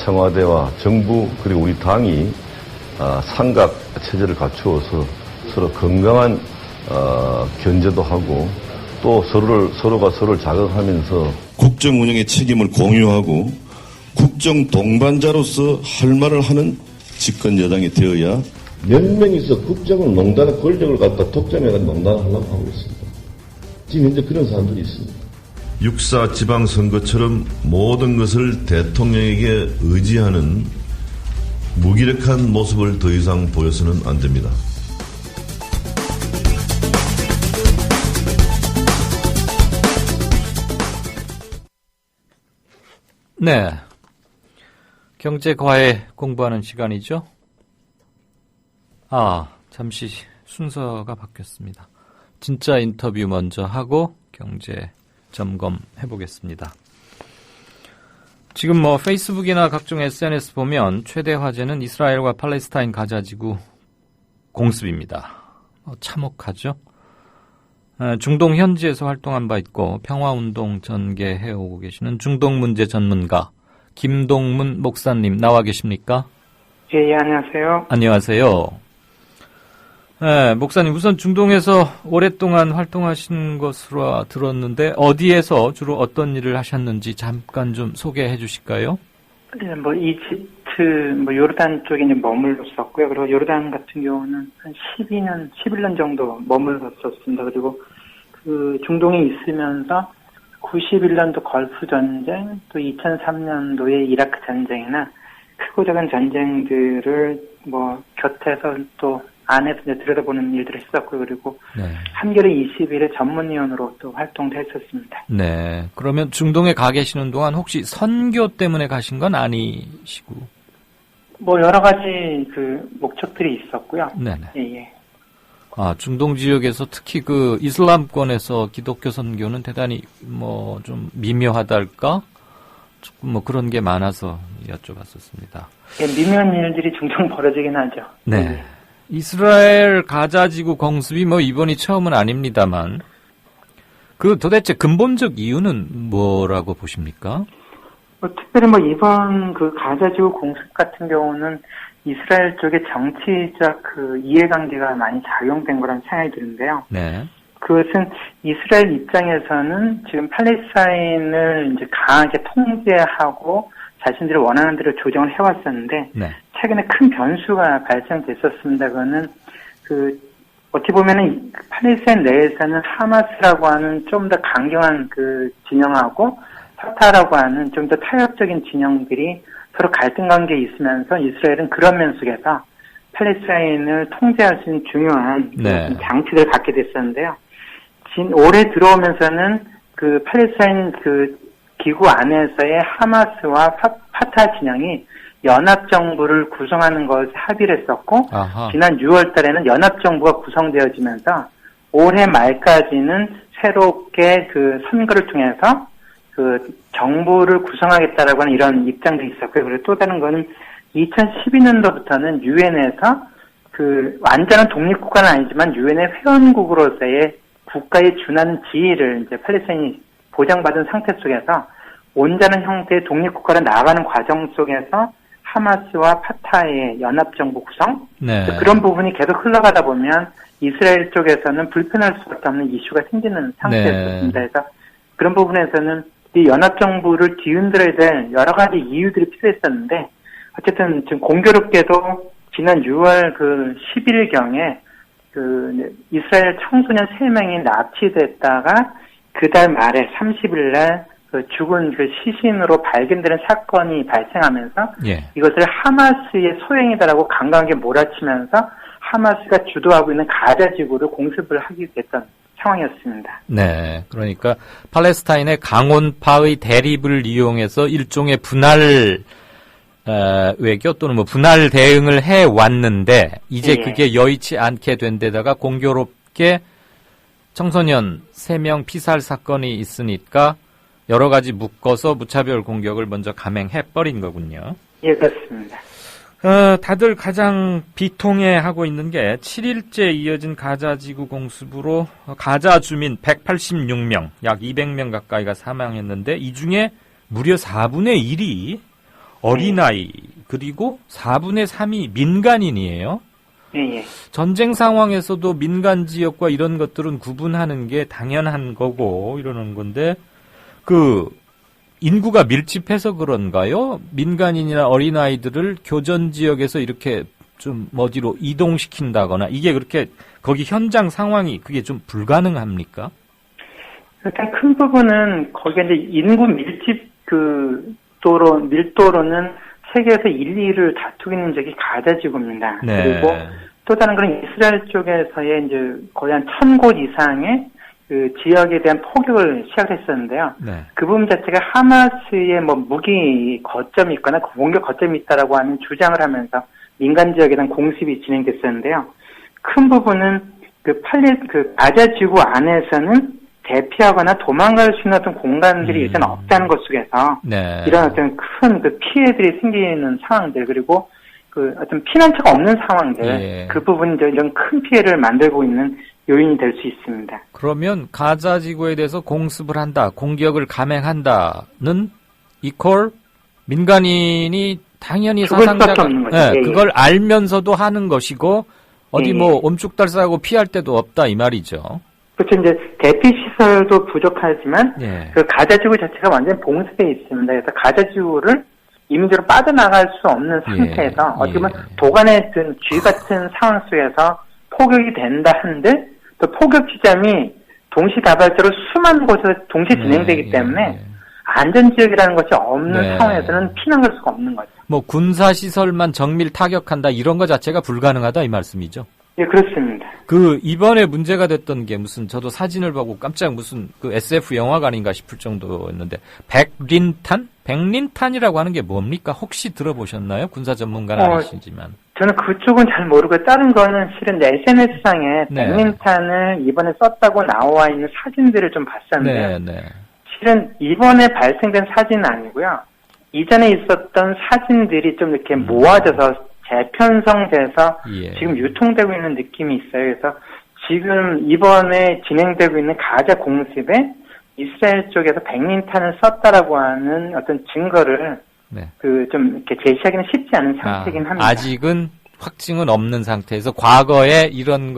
청와대와 정부 그리고 우리 당이 삼각 체제를 갖추어서 서로 건강한 견제도 하고 또 서로가 서로를 자극하면서 국정 운영의 책임을 공유하고 국정 동반자로서 할 말을 하는 집권 여당이 되어야 몇 명이서 국정을 농단의 권력을 갖다 독점해서 농단하려고 하고 있습니다. 지금 현재 그런 사람들이 있습니다. 6.4 지방선거처럼 모든 것을 대통령에게 의지하는 무기력한 모습을 더 이상 보여서는 안 됩니다. 네. 경제과외 공부하는 시간이죠. 잠시 순서가 바뀌었습니다. 진짜 인터뷰 먼저 하고 경제 점검 해보겠습니다. 지금 페이스북이나 각종 SNS 보면 최대 화제는 이스라엘과 팔레스타인 가자지구 공습입니다. 참혹하죠. 중동 현지에서 활동한 바 있고 평화운동 전개해오고 계시는 중동 문제 전문가 김동문 목사님 나와 계십니까? 예, 안녕하세요. 안녕하세요. 네, 목사님 우선 중동에서 오랫동안 활동하신 것으로 들었는데 어디에서 주로 어떤 일을 하셨는지 잠깐 좀 소개해 주실까요? 네, 이집트, 요르단 쪽에 이제 머물렀었고요. 그리고 요르단 같은 경우는 한 11년 정도 머물렀었습니다. 그리고 그 중동에 있으면서 91년도 걸프 전쟁, 또 2003년도에 이라크 전쟁이나 크고 작은 전쟁들을 곁에서 또 안에서 이제 들여다보는 일들을 했었고요. 그리고 한겨레 20일의 전문위원으로 또 활동도 했었습니다. 네. 그러면 중동에 가 계시는 동안 혹시 선교 때문에 가신 건 아니시고? 여러 가지 그 목적들이 있었고요. 네네. 예. 중동 지역에서 특히 그 이슬람권에서 기독교 선교는 대단히 좀 미묘하달까? 조금 그런 게 많아서 여쭤봤었습니다. 예, 미묘한 일들이 종종 벌어지긴 하죠. 네. 이스라엘 가자지구 공습이 이번이 처음은 아닙니다만 그 도대체 근본적 이유는 뭐라고 보십니까? 특별히 이번 그 가자지구 공습 같은 경우는 이스라엘 쪽의 정치적 그 이해관계가 많이 작용된 거라는 생각이 드는데요. 네. 그것은 이스라엘 입장에서는 지금 팔레스타인을 이제 강하게 통제하고 자신들이 원하는 대로 조정을 해왔었는데 최근에 큰 변수가 발생됐었습니다. 그거는 어떻게 보면은 팔레스타인 내에서는 하마스라고 하는 좀 더 강경한 그 진영하고 파타라고 하는 좀 더 타협적인 진영들이 서로 갈등 관계에 있으면서 이스라엘은 그런 면 속에서 팔레스타인을 통제할 수 있는 중요한 장치를 갖게 됐었는데요. 올해 들어오면서는 그 팔레스타인 그 기구 안에서의 하마스와 파타 진영이 연합정부를 구성하는 것에 합의를 했었고, 지난 6월 달에는 연합정부가 구성되어지면서 올해 말까지는 새롭게 그 선거를 통해서 그 정부를 구성하겠다라고 하는 이런 입장도 있었고요. 그리고 또 다른 거는 2012년도부터는 유엔에서 그 완전한 독립국가는 아니지만 유엔의 회원국으로서의 국가에 준하는 지위를 이제 팔레스타인이 보장받은 상태 속에서 온전한 형태의 독립국가로 나아가는 과정 속에서 하마스와 파타의 연합정부 구성 그런 부분이 계속 흘러가다 보면 이스라엘 쪽에서는 불편할 수밖에 없는 이슈가 생기는 상태였습니다. 그래서 그런 부분에서는 이 연합정부를 뒤흔들어야 될 여러 가지 이유들이 필요했었는데 어쨌든 지금 공교롭게도 지난 6월 그 10일경에 그 이스라엘 청소년 3명이 납치됐다가 그달 말에 30일날 그 죽은 그 시신으로 발견되는 사건이 발생하면서 이것을 하마스의 소행이다라고 강하게 몰아치면서 하마스가 주도하고 있는 가자 지구를 공습을 하게 됐던 상황이었습니다. 네, 그러니까 팔레스타인의 강원파의 대립을 이용해서 일종의 분할 외교 또는 분할 대응을 해 왔는데 이제 그게 여의치 않게 된 데다가 공교롭게 청소년 3명 피살 사건이 있으니까 여러 가지 묶어서 무차별 공격을 먼저 감행해버린 거군요. 예, 그렇습니다. 다들 가장 비통해하고 있는 게 7일째 이어진 가자지구 공습으로 가자 주민 186명, 약 200명 가까이가 사망했는데 이 중에 무려 4분의 1이 어린아이 그리고 4분의 3이 민간인이에요. 예. 전쟁 상황에서도 민간 지역과 이런 것들은 구분하는 게 당연한 거고 이러는 건데 그 인구가 밀집해서 그런가요? 민간인이나 어린아이들을 교전 지역에서 이렇게 좀 어디로 이동시킨다거나 이게 그렇게 거기 현장 상황이 그게 좀 불가능합니까? 일단 큰 부분은 거기에 이제 인구 밀집 밀도로는 세계에서 1, 2위를 다투고 있는 적이 가자지구입니다. 그리고 또 다른 건 이스라엘 쪽에서의 이제 거의 한 1000곳 이상의 그 지역에 대한 포격을 시작했었는데요. 그 부분 자체가 하마스의 무기 거점이 있거나 공격 거점이 있다라고 하는 주장을 하면서 민간 지역에 대한 공습이 진행됐었는데요. 큰 부분은 가자 지구 안에서는 대피하거나 도망갈 수 있는 어떤 공간들이 일단 없다는 것 속에서 이런 어떤 큰 피해들이 생기는 상황들 그리고 어떤 피난처가 없는 상황들 그 부분이 이런 큰 피해를 만들고 있는 요인이 될 수 있습니다. 그러면 가자 지구에 대해서 공습을 한다, 공격을 감행한다는 이퀄 민간인이 당연히 사상자가 그걸 알면서도 하는 것이고 어디 뭐 옴쭉달싹하고 피할 데도 없다 이 말이죠. 그렇죠. 이제 대피 시설도 부족하지만 그 가자 지구 자체가 완전 봉쇄되어 있습니다. 그래서 가자 지구를 이민족으로 빠져나갈 수 없는 상태에서 어떻게 보면 도관에 든 쥐 같은 상황 속에서 포격이 된다 한들 또 포격 지점이 동시다발적으로 수많은 곳에서 동시에 진행되기 때문에 안전지역이라는 것이 없는 상황에서는 피난 갈 수가 없는 거죠. 뭐 군사시설만 정밀 타격한다 이런 것 자체가 불가능하다 이 말씀이죠? 예, 그렇습니다. 그 이번에 문제가 됐던 게 무슨 저도 사진을 보고 깜짝 무슨 그 SF 영화관인가 싶을 정도였는데 백린탄이라고 하는 게 뭡니까? 혹시 들어보셨나요? 군사 전문가는 아니시지만. 저는 그쪽은 잘 모르고 다른 거는 실은 SNS상에 백린탄을 이번에 썼다고 나와 있는 사진들을 좀 봤었는데 실은 이번에 발생된 사진은 아니고요. 이전에 있었던 사진들이 좀 이렇게 모아져서 재편성돼서 지금 유통되고 있는 느낌이 있어요. 그래서 지금 이번에 진행되고 있는 가자 공습에 이스라엘 쪽에서 백린탄을 썼다라고 하는 어떤 증거를 그 좀 이렇게 제시하기는 쉽지 않은 상태이긴 합니다. 아직은 확증은 없는 상태에서 과거에 이런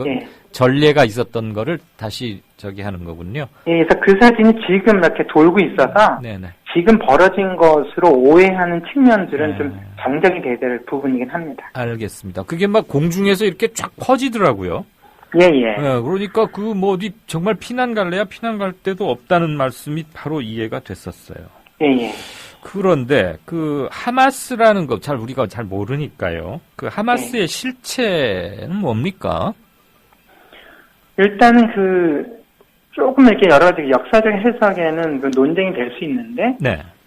전례가 있었던 거를 다시 저기 하는 거군요. 예, 그래서 그 사진이 지금 이렇게 돌고 있어서 지금 벌어진 것으로 오해하는 측면들은 좀 정정이 돼야 될 부분이긴 합니다. 알겠습니다. 그게 막 공중에서 이렇게 쫙 퍼지더라고요. 예. 그러니까 그 뭐 어디 정말 피난 갈래야 피난 갈 데도 없다는 말씀이 바로 이해가 됐었어요. 예. 그런데 그 하마스라는 거 잘 우리가 잘 모르니까요. 그 하마스의 실체는 뭡니까? 일단은 그 조금 이렇게 여러 가지 역사적 해석에는 그 논쟁이 될 수 있는데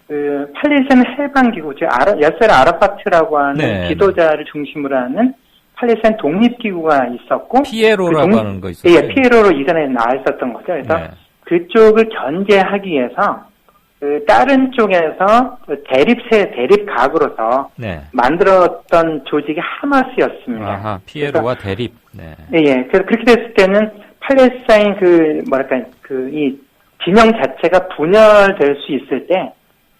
그 팔레스타인 해방기구 즉 야세르 아라파트라고 하는 지도자를 중심으로 하는 팔레스타인 독립기구가 있었고 피에로라고 하는 거 있었어요. 예, 피에로로 이전에 나와 있었던 거죠. 그래서 그쪽을 견제하기 위해서 그 다른 쪽에서 대립각으로서 만들었던 조직이 하마스였습니다. 아하, 피에로와 대립. 예. 그래서 그렇게 됐을 때는 팔레스타인 이 진영 자체가 분열될 수 있을 때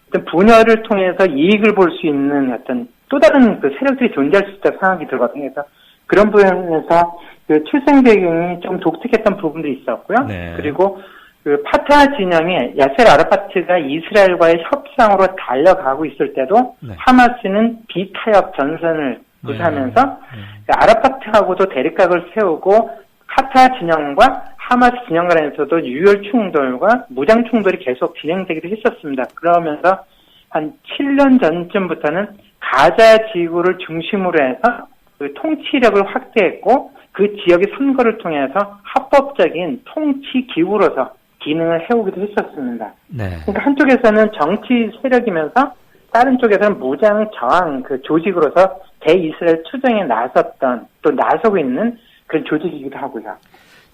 어떤 분열을 통해서 이익을 볼 수 있는 어떤 또 다른 그 세력들이 존재할 수 있다고 생각이 들거든요. 그래서 그런 부분에서 그 출생 배경이 좀 독특했던 부분도 있었고요. 그리고 그 파타 진영이 야세르 아라파트가 이스라엘과의 협상으로 달려가고 있을 때도 하마스는 비타협 전선을 구사하면서 아라파트하고도 대립각을 세우고 파타 진영과 하마스 진영 간에서도 유혈 충돌과 무장 충돌이 계속 진행되기도 했었습니다. 그러면서 한 7년 전쯤부터는 가자 지구를 중심으로 해서 그 통치력을 확대했고 그 지역의 선거를 통해서 합법적인 통치 기구로서 기능을 해오기도 했었습니다. 그러니까 한쪽에서는 정치 세력이면서 다른 쪽에서는 무장 저항 그 조직으로서 대이스라엘 투쟁에 나섰던 또 나서고 있는 그런 조직이기도 하고요.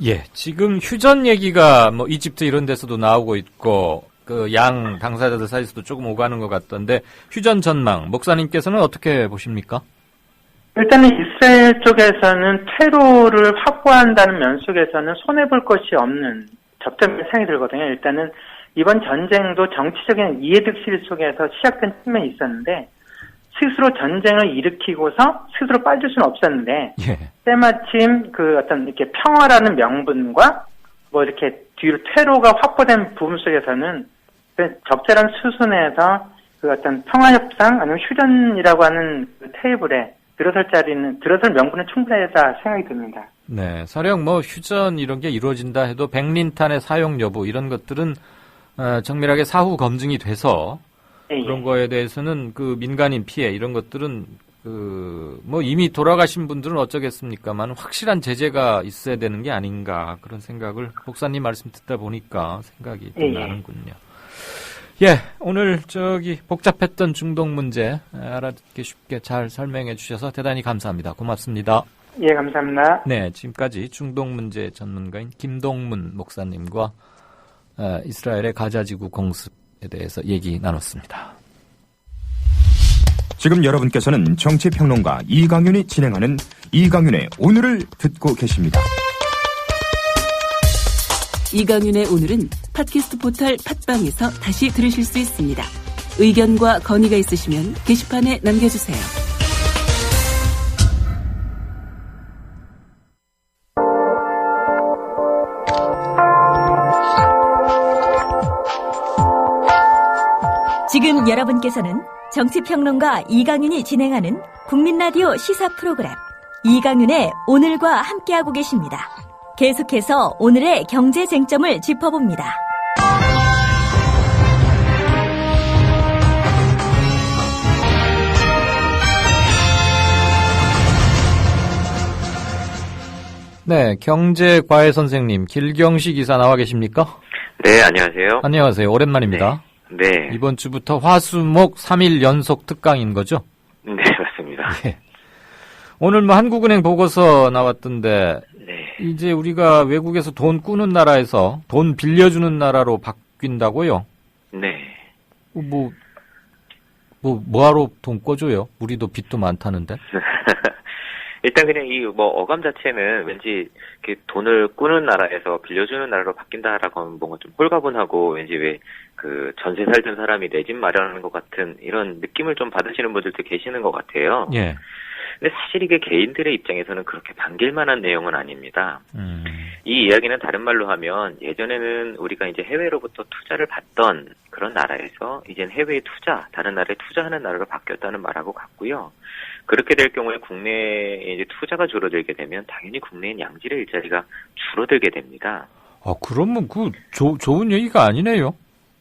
예, 지금 휴전 얘기가 뭐 이집트 이런 데서도 나오고 있고 그 양 당사자들 사이에서도 조금 오가는 것 같던데 휴전 전망 목사님께서는 어떻게 보십니까? 일단은 이스라엘 쪽에서는 테러를 확보한다는 면 속에서는 손해볼 것이 없는 접점이 생각이 들거든요. 일단은 이번 전쟁도 정치적인 이해득실 속에서 시작된 측면이 있었는데 스스로 전쟁을 일으키고서 스스로 빠질 수는 없었는데 때마침 그 어떤 이렇게 평화라는 명분과 뭐 이렇게 뒤로 테러가 확보된 부분 속에서는 적절한 수순에서 그 어떤 평화협상 아니면 휴전이라고 하는 그 테이블에 들어설 명분은 충분하다 생각이 듭니다. 네, 사령 뭐 휴전 이런 게 이루어진다 해도 백린탄의 사용 여부 이런 것들은 정밀하게 사후 검증이 돼서 그런 거에 대해서는 그 민간인 피해 이런 것들은 그 뭐 이미 돌아가신 분들은 어쩌겠습니까만 확실한 제재가 있어야 되는 게 아닌가 그런 생각을 목사님 말씀 듣다 보니까 생각이 나는군요. 예, 오늘 복잡했던 중동 문제 알아듣기 쉽게 잘 설명해 주셔서 대단히 감사합니다. 고맙습니다. 예, 감사합니다. 네, 지금까지 중동 문제 전문가인 김동문 목사님과 이스라엘의 가자지구 공습에 대해서 얘기 나눴습니다. 지금 여러분께서는 정치평론가 이강윤이 진행하는 이강윤의 오늘을 듣고 계십니다. 이강윤의 오늘은 팟캐스트 포털 팟빵에서 다시 들으실 수 있습니다. 의견과 건의가 있으시면 게시판에 남겨주세요. 지금 여러분께서는 정치평론가 이강윤이 진행하는 국민라디오 시사 프로그램 이강윤의 오늘과 함께하고 계십니다. 계속해서 오늘의 경제 쟁점을 짚어봅니다. 네, 경제과외 선생님 김경식 이사 나와 계십니까? 네, 안녕하세요. 안녕하세요. 오랜만입니다. 네. 이번 주부터 화수목 3일 연속 특강인 거죠? 네, 맞습니다. 네. 오늘 뭐 한국은행 보고서 나왔던데 네. 이제 우리가 외국에서 돈 꾸는 나라에서 돈 빌려주는 나라로 바뀐다고요? 네. 뭐하러 돈 꿔줘요? 우리도 빚도 많다는데. 일단 그냥 이 어감 자체는 왠지 이렇게 돈을 꾸는 나라에서 빌려주는 나라로 바뀐다라고 하면 뭔가 좀 홀가분하고 왠지 왜 그 전세 살던 사람이 내 집 마련하는 것 같은 이런 느낌을 좀 받으시는 분들도 계시는 것 같아요. 예. 근데 사실 이게 개인들의 입장에서는 그렇게 반길 만한 내용은 아닙니다. 이 이야기는 다른 말로 하면 예전에는 우리가 이제 해외로부터 투자를 받던 그런 나라에서 이젠 해외에 다른 나라에 투자하는 나라로 바뀌었다는 말하고 같고요. 그렇게 될 경우에 국내에 이제 투자가 줄어들게 되면 당연히 국내인 양질의 일자리가 줄어들게 됩니다. 그러면 좋은 얘기가 아니네요.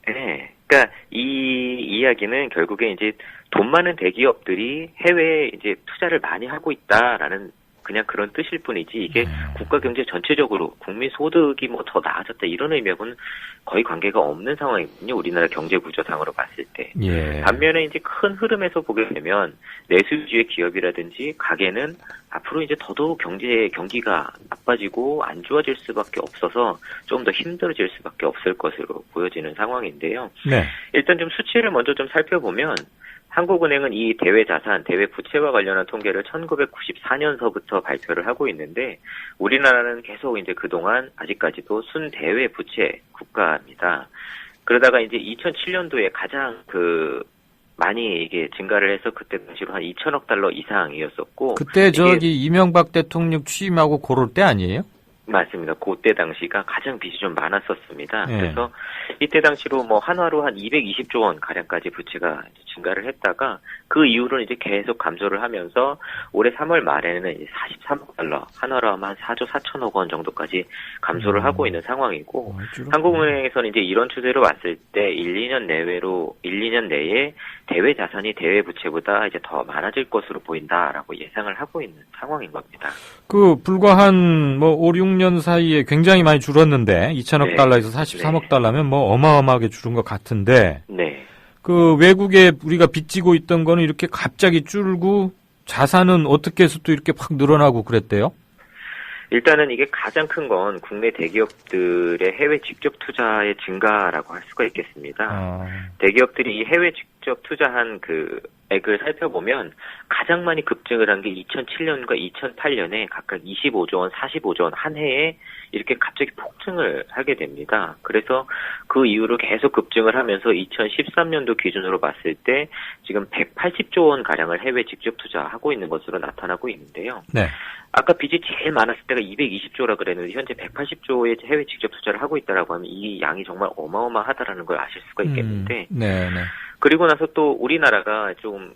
네. 그러니까 이 이야기는 결국에 이제 돈 많은 대기업들이 해외에 이제 투자를 많이 하고 있다라는 그냥 그런 뜻일 뿐이지 이게 국가 경제 전체적으로 국민 소득이 더 나아졌다 이런 의미하고는 거의 관계가 없는 상황이거든요. 우리나라 경제 구조상으로 봤을 때. 예. 반면에 이제 큰 흐름에서 보게 되면 내수 위주의 기업이라든지 가게는 앞으로 이제 더더욱 경기가 나빠지고 안 좋아질 수밖에 없어서 좀 더 힘들어질 수밖에 없을 것으로 보여지는 상황인데요. 네. 일단 좀 수치를 먼저 좀 살펴보면 한국은행은 이 대외 자산, 대외 부채와 관련한 통계를 1994년서부터 발표를 하고 있는데 우리나라는 계속 이제 그동안 아직까지도 순대외 부채 국가입니다. 그러다가 이제 2007년도에 가장 많이 이게 증가를 해서 그때 당시로 한 2천억 달러 이상이었었고 그때 이명박 대통령 취임하고 그럴 때 아니에요? 맞습니다. 그때 당시가 가장 빚이 좀 많았었습니다. 네. 그래서 이때 당시로 한화로 한 220조 원 가량까지 부채가 증가를 했다가 그 이후로는 이제 계속 감소를 하면서 올해 3월 말에는 이제 43억 달러, 한화로 하면 한 4조 4천억 원 정도까지 감소를 하고 있는 상황이고 한국은행에서는 이제 이런 추세로 왔을 때 1-2년 내에 대외 자산이 대외 부채보다 이제 더 많아질 것으로 보인다라고 예상을 하고 있는 상황인 겁니다. 불과 한 5, 6년 사이에 굉장히 많이 줄었는데 2천억 네. 달러에서 43억 달러면 어마어마하게 줄은 것 같은데 네. 외국에 우리가 빚지고 있던 거는 이렇게 갑자기 줄고 자산은 어떻게 해서 또 이렇게 확 늘어나고 그랬대요? 일단은 이게 가장 큰 건 국내 대기업들의 해외 직접 투자의 증가라고 할 수가 있겠습니다. 대기업들이 이 해외 직접 투자한 액을 살펴보면 가장 많이 급증을 한 게 2007년과 2008년에 각각 25조 원, 45조 원 한 해에 이렇게 갑자기 폭증을 하게 됩니다. 그래서 그 이후로 계속 급증을 하면서 2013년도 기준으로 봤을 때 지금 180조 원 가량을 해외 직접 투자하고 있는 것으로 나타나고 있는데요. 네. 아까 빚이 제일 많았을 때가 220조라 그랬는데 현재 180조의 해외 직접 투자를 하고 있다라고 하면 이 양이 정말 어마어마하다라는 걸 아실 수가 있겠는데 네. 그리고 나서 또 우리나라가 좀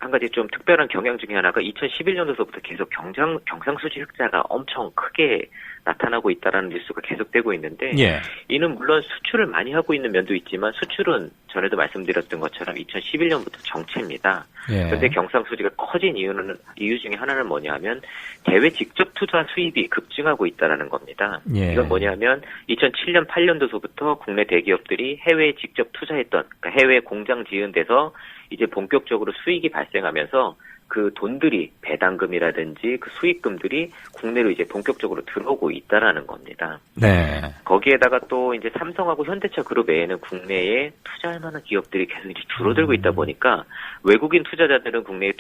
한 가지 좀 특별한 경향 중에 하나가 2011년도서부터 계속 경상수지 흑자가 엄청 크게 나타나고 있다라는 뉴스가 계속되고 있는데 예. 이는 물론 수출을 많이 하고 있는 면도 있지만 수출은 전에도 말씀드렸던 것처럼 2011년부터 정체입니다. 그런데 경상수지가 커진 이유 중에 하나는 뭐냐면 대외 직접 투자 수입이 급증하고 있다라는 겁니다. 예. 이건 뭐냐면 2007년 8년도서부터 국내 대기업들이 해외에 직접 투자했던 그러니까 해외 공장 지은 데서 이제 본격적으로 수익이 발생하면서 그 돈들이 배당금이라든지 그 수익금들이 국내로 이제 본격적으로 들어오고 있다라는 겁니다. 네. 거기에다가 또 이제 삼성하고 현대차 그룹 외에는 국내에 투자할 만한 기업들이 계속 이제 줄어들고 있다 보니까 외국인 투자자들은 국내에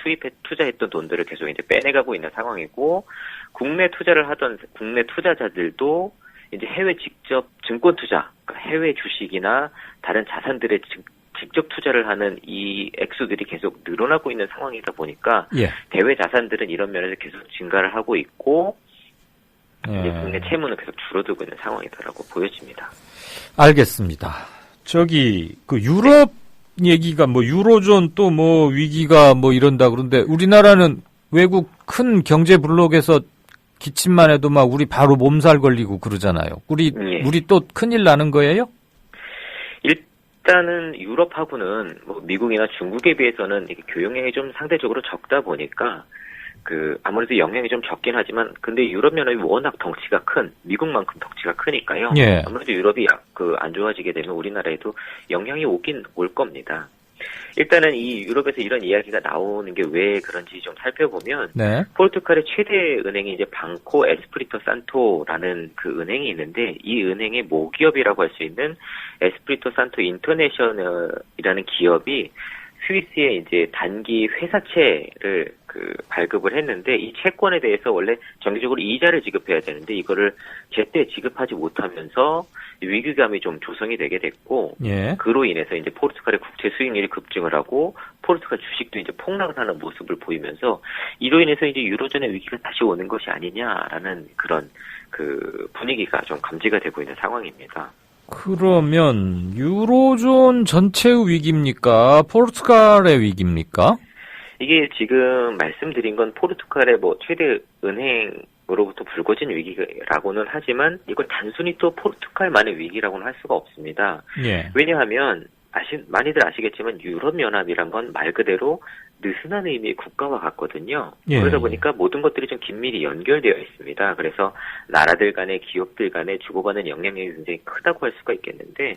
투자했던 돈들을 계속 이제 빼내가고 있는 상황이고 국내 투자를 하던 국내 투자자들도 이제 해외 직접 증권 투자, 그러니까 해외 주식이나 다른 자산들의 직접 투자를 하는 이 액수들이 계속 늘어나고 있는 상황이다 보니까 대외 자산들은 이런 면에서 계속 증가를 하고 있고 이제 국내 채무는 계속 줄어들고 있는 상황이다라고 보여집니다. 알겠습니다. 저기 그 유럽 얘기가 뭐 유로존 또 뭐 위기가 뭐 이런다 그런데 우리나라는 외국 큰 경제 블록에서 기침만 해도 막 우리 바로 몸살 걸리고 그러잖아요. 우리 또 큰일 나는 거예요? 일단은 유럽하고는 뭐 미국이나 중국에 비해서는 이게 교역량이 좀 상대적으로 적다 보니까 아무래도 영향이 좀 적긴 하지만 근데 유럽연합이 워낙 덩치가 큰 미국만큼 덩치가 크니까요. 아무래도 유럽이 안 좋아지게 되면 우리나라에도 영향이 오긴 올 겁니다. 일단은 이 유럽에서 이런 이야기가 나오는 게 왜 그런지 좀 살펴보면 포르투갈의 최대 은행이 이제 방코 에스프리토 산토라는 그 은행이 있는데 이 은행의 모기업이라고 할 수 있는 에스프리토 산토 인터내셔널이라는 기업이 스위스에 이제 단기 회사채를 발급을 했는데 이 채권에 대해서 원래 정기적으로 이자를 지급해야 되는데 이거를 제때 지급하지 못하면서 위기감이 좀 조성이 되게 됐고 그로 인해서 이제 포르투갈의 국채 수익률이 급증을 하고 포르투갈 주식도 이제 폭락을 하는 모습을 보이면서 이로 인해서 이제 유로존의 위기가 다시 오는 것이 아니냐라는 그런 분위기가 좀 감지가 되고 있는 상황입니다. 그러면 유로존 전체의 위기입니까? 포르투갈의 위기입니까? 이게 지금 말씀드린 건 포르투갈의 뭐 최대 은행으로부터 불거진 위기라고는 하지만 이걸 단순히 또 포르투갈만의 위기라고는 할 수가 없습니다. 왜냐하면 많이들 아시겠지만 유럽연합이란 건 말 그대로 느슨한 의미의 국가와 같거든요. 그러다 보니까 모든 것들이 좀 긴밀히 연결되어 있습니다. 그래서 나라들 간의 기업들 간에 주고받는 영향력이 굉장히 크다고 할 수가 있겠는데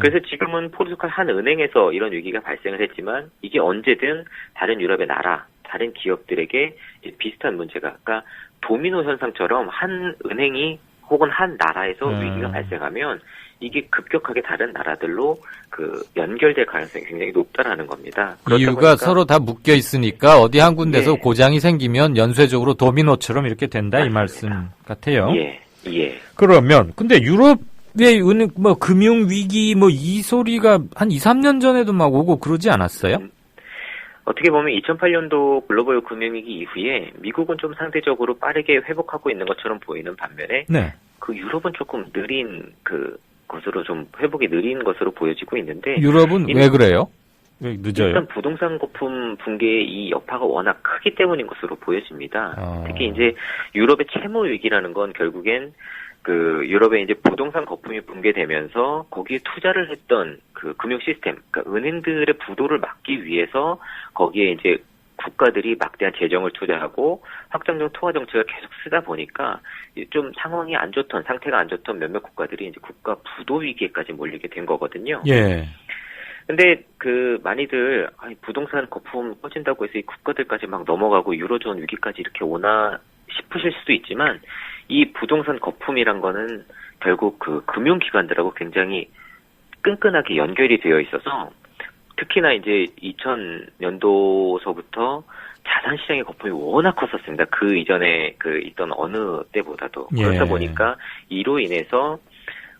그래서 지금은 포르투갈 한 은행에서 이런 위기가 발생을 했지만 이게 언제든 다른 유럽의 나라, 다른 기업들에게 비슷한 문제가 그러니까 도미노 현상처럼 한 은행이 혹은 한 나라에서 위기가 발생하면 이게 급격하게 다른 나라들로 연결될 가능성이 굉장히 높다라는 겁니다. 이유가 서로 다 묶여 있으니까 어디 한 군데서 고장이 생기면 연쇄적으로 도미노처럼 이렇게 된다 이 말씀 같아요. 그러면 근데 유럽의 은행 금융 위기 이 소리가 한 2, 3년 전에도 막 오고 그러지 않았어요? 어떻게 보면 2008년도 글로벌 금융위기 이후에 미국은 좀 상대적으로 빠르게 회복하고 있는 것처럼 보이는 반면에 유럽은 조금 느린 것으로 좀 회복이 느린 것으로 보여지고 있는데 유럽은 왜 그래요? 왜 늦어요? 일단 부동산 거품 붕괴의 이 여파가 워낙 크기 때문인 것으로 보여집니다. 특히 이제 유럽의 채무 위기라는 건 결국엔 유럽의 이제 부동산 거품이 붕괴되면서 거기에 투자를 했던 금융 시스템, 그러니까 은행들의 부도를 막기 위해서 거기에 이제 국가들이 막대한 재정을 투자하고 확장적 통화 정책을 계속 쓰다 보니까 좀 상황이 안 좋던 상태가 안 좋던 몇몇 국가들이 이제 국가 부도 위기에까지 몰리게 된 거거든요. 근데 많이들 부동산 거품 꺼진다고 해서 이 국가들까지 막 넘어가고 유로존 위기까지 이렇게 오나 싶으실 수도 있지만 이 부동산 거품이란 거는 결국 금융기관들하고 굉장히 끈끈하게 연결이 되어 있어서 특히나 이제 2000년도서부터 자산시장의 거품이 워낙 컸었습니다. 그 이전에 있던 어느 때보다도. 그렇다 보니까 이로 인해서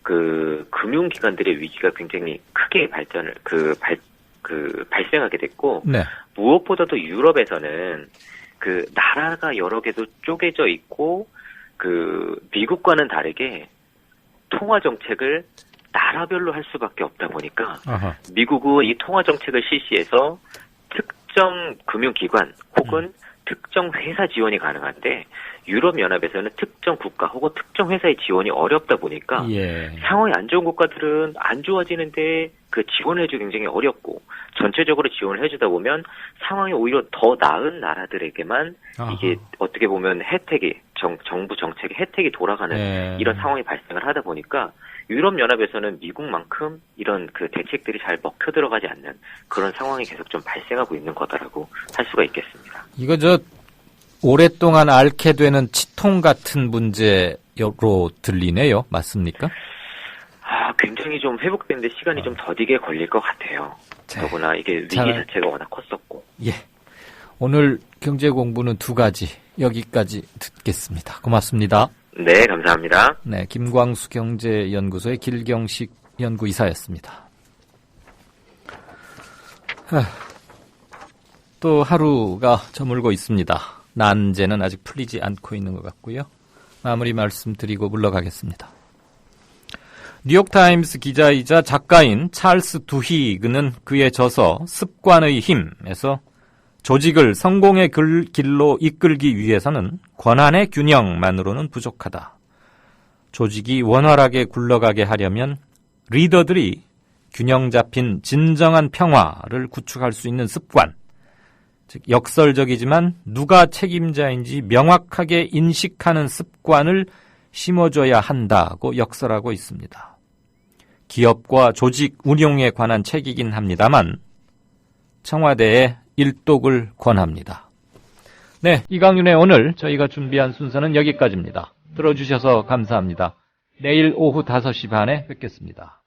금융기관들의 위기가 굉장히 크게 발생하게 됐고, 무엇보다도 유럽에서는 나라가 여러 개도 쪼개져 있고, 미국과는 다르게 통화정책을 나라별로 할 수밖에 없다 보니까 미국은 이 통화 정책을 실시해서 특정 금융기관 혹은 특정 회사 지원이 가능한데 유럽연합에서는 특정 국가 혹은 특정 회사의 지원이 어렵다 보니까 상황이 안 좋은 국가들은 안 좋아지는데 지원을 해주기 굉장히 어렵고 전체적으로 지원을 해주다 보면 상황이 오히려 더 나은 나라들에게만 이게 어떻게 보면 혜택이 정부 정책의 혜택이 돌아가는 이런 상황이 발생을 하다 보니까 유럽연합에서는 미국만큼 이런 대책들이 잘 먹혀 들어가지 않는 그런 상황이 계속 좀 발생하고 있는 거다라고 할 수가 있겠습니다. 이거 오랫동안 앓게 되는 치통 같은 문제로 들리네요. 맞습니까? 굉장히 좀 회복되는데 시간이 좀 더디게 걸릴 것 같아요. 더구나 이게 위기 자체가 워낙 컸었고. 오늘 경제 공부는 2가지 여기까지 듣겠습니다. 고맙습니다. 네, 감사합니다. 네, 김광수 경제연구소의 길경식 연구이사였습니다. 또 하루가 저물고 있습니다. 난제는 아직 풀리지 않고 있는 것 같고요. 마무리 말씀드리고 물러가겠습니다. 뉴욕타임스 기자이자 작가인 찰스 두히그는 그의 저서 습관의 힘에서 조직을 성공의 길로 이끌기 위해서는 권한의 균형만으로는 부족하다. 조직이 원활하게 굴러가게 하려면 리더들이 균형 잡힌 진정한 평화를 구축할 수 있는 습관, 즉 역설적이지만 누가 책임자인지 명확하게 인식하는 습관을 심어줘야 한다고 역설하고 있습니다. 기업과 조직 운용에 관한 책이긴 합니다만 청와대에 일독을 권합니다. 네, 이강윤의 오늘 저희가 준비한 순서는 여기까지입니다. 들어주셔서 감사합니다. 내일 오후 5시 반에 뵙겠습니다.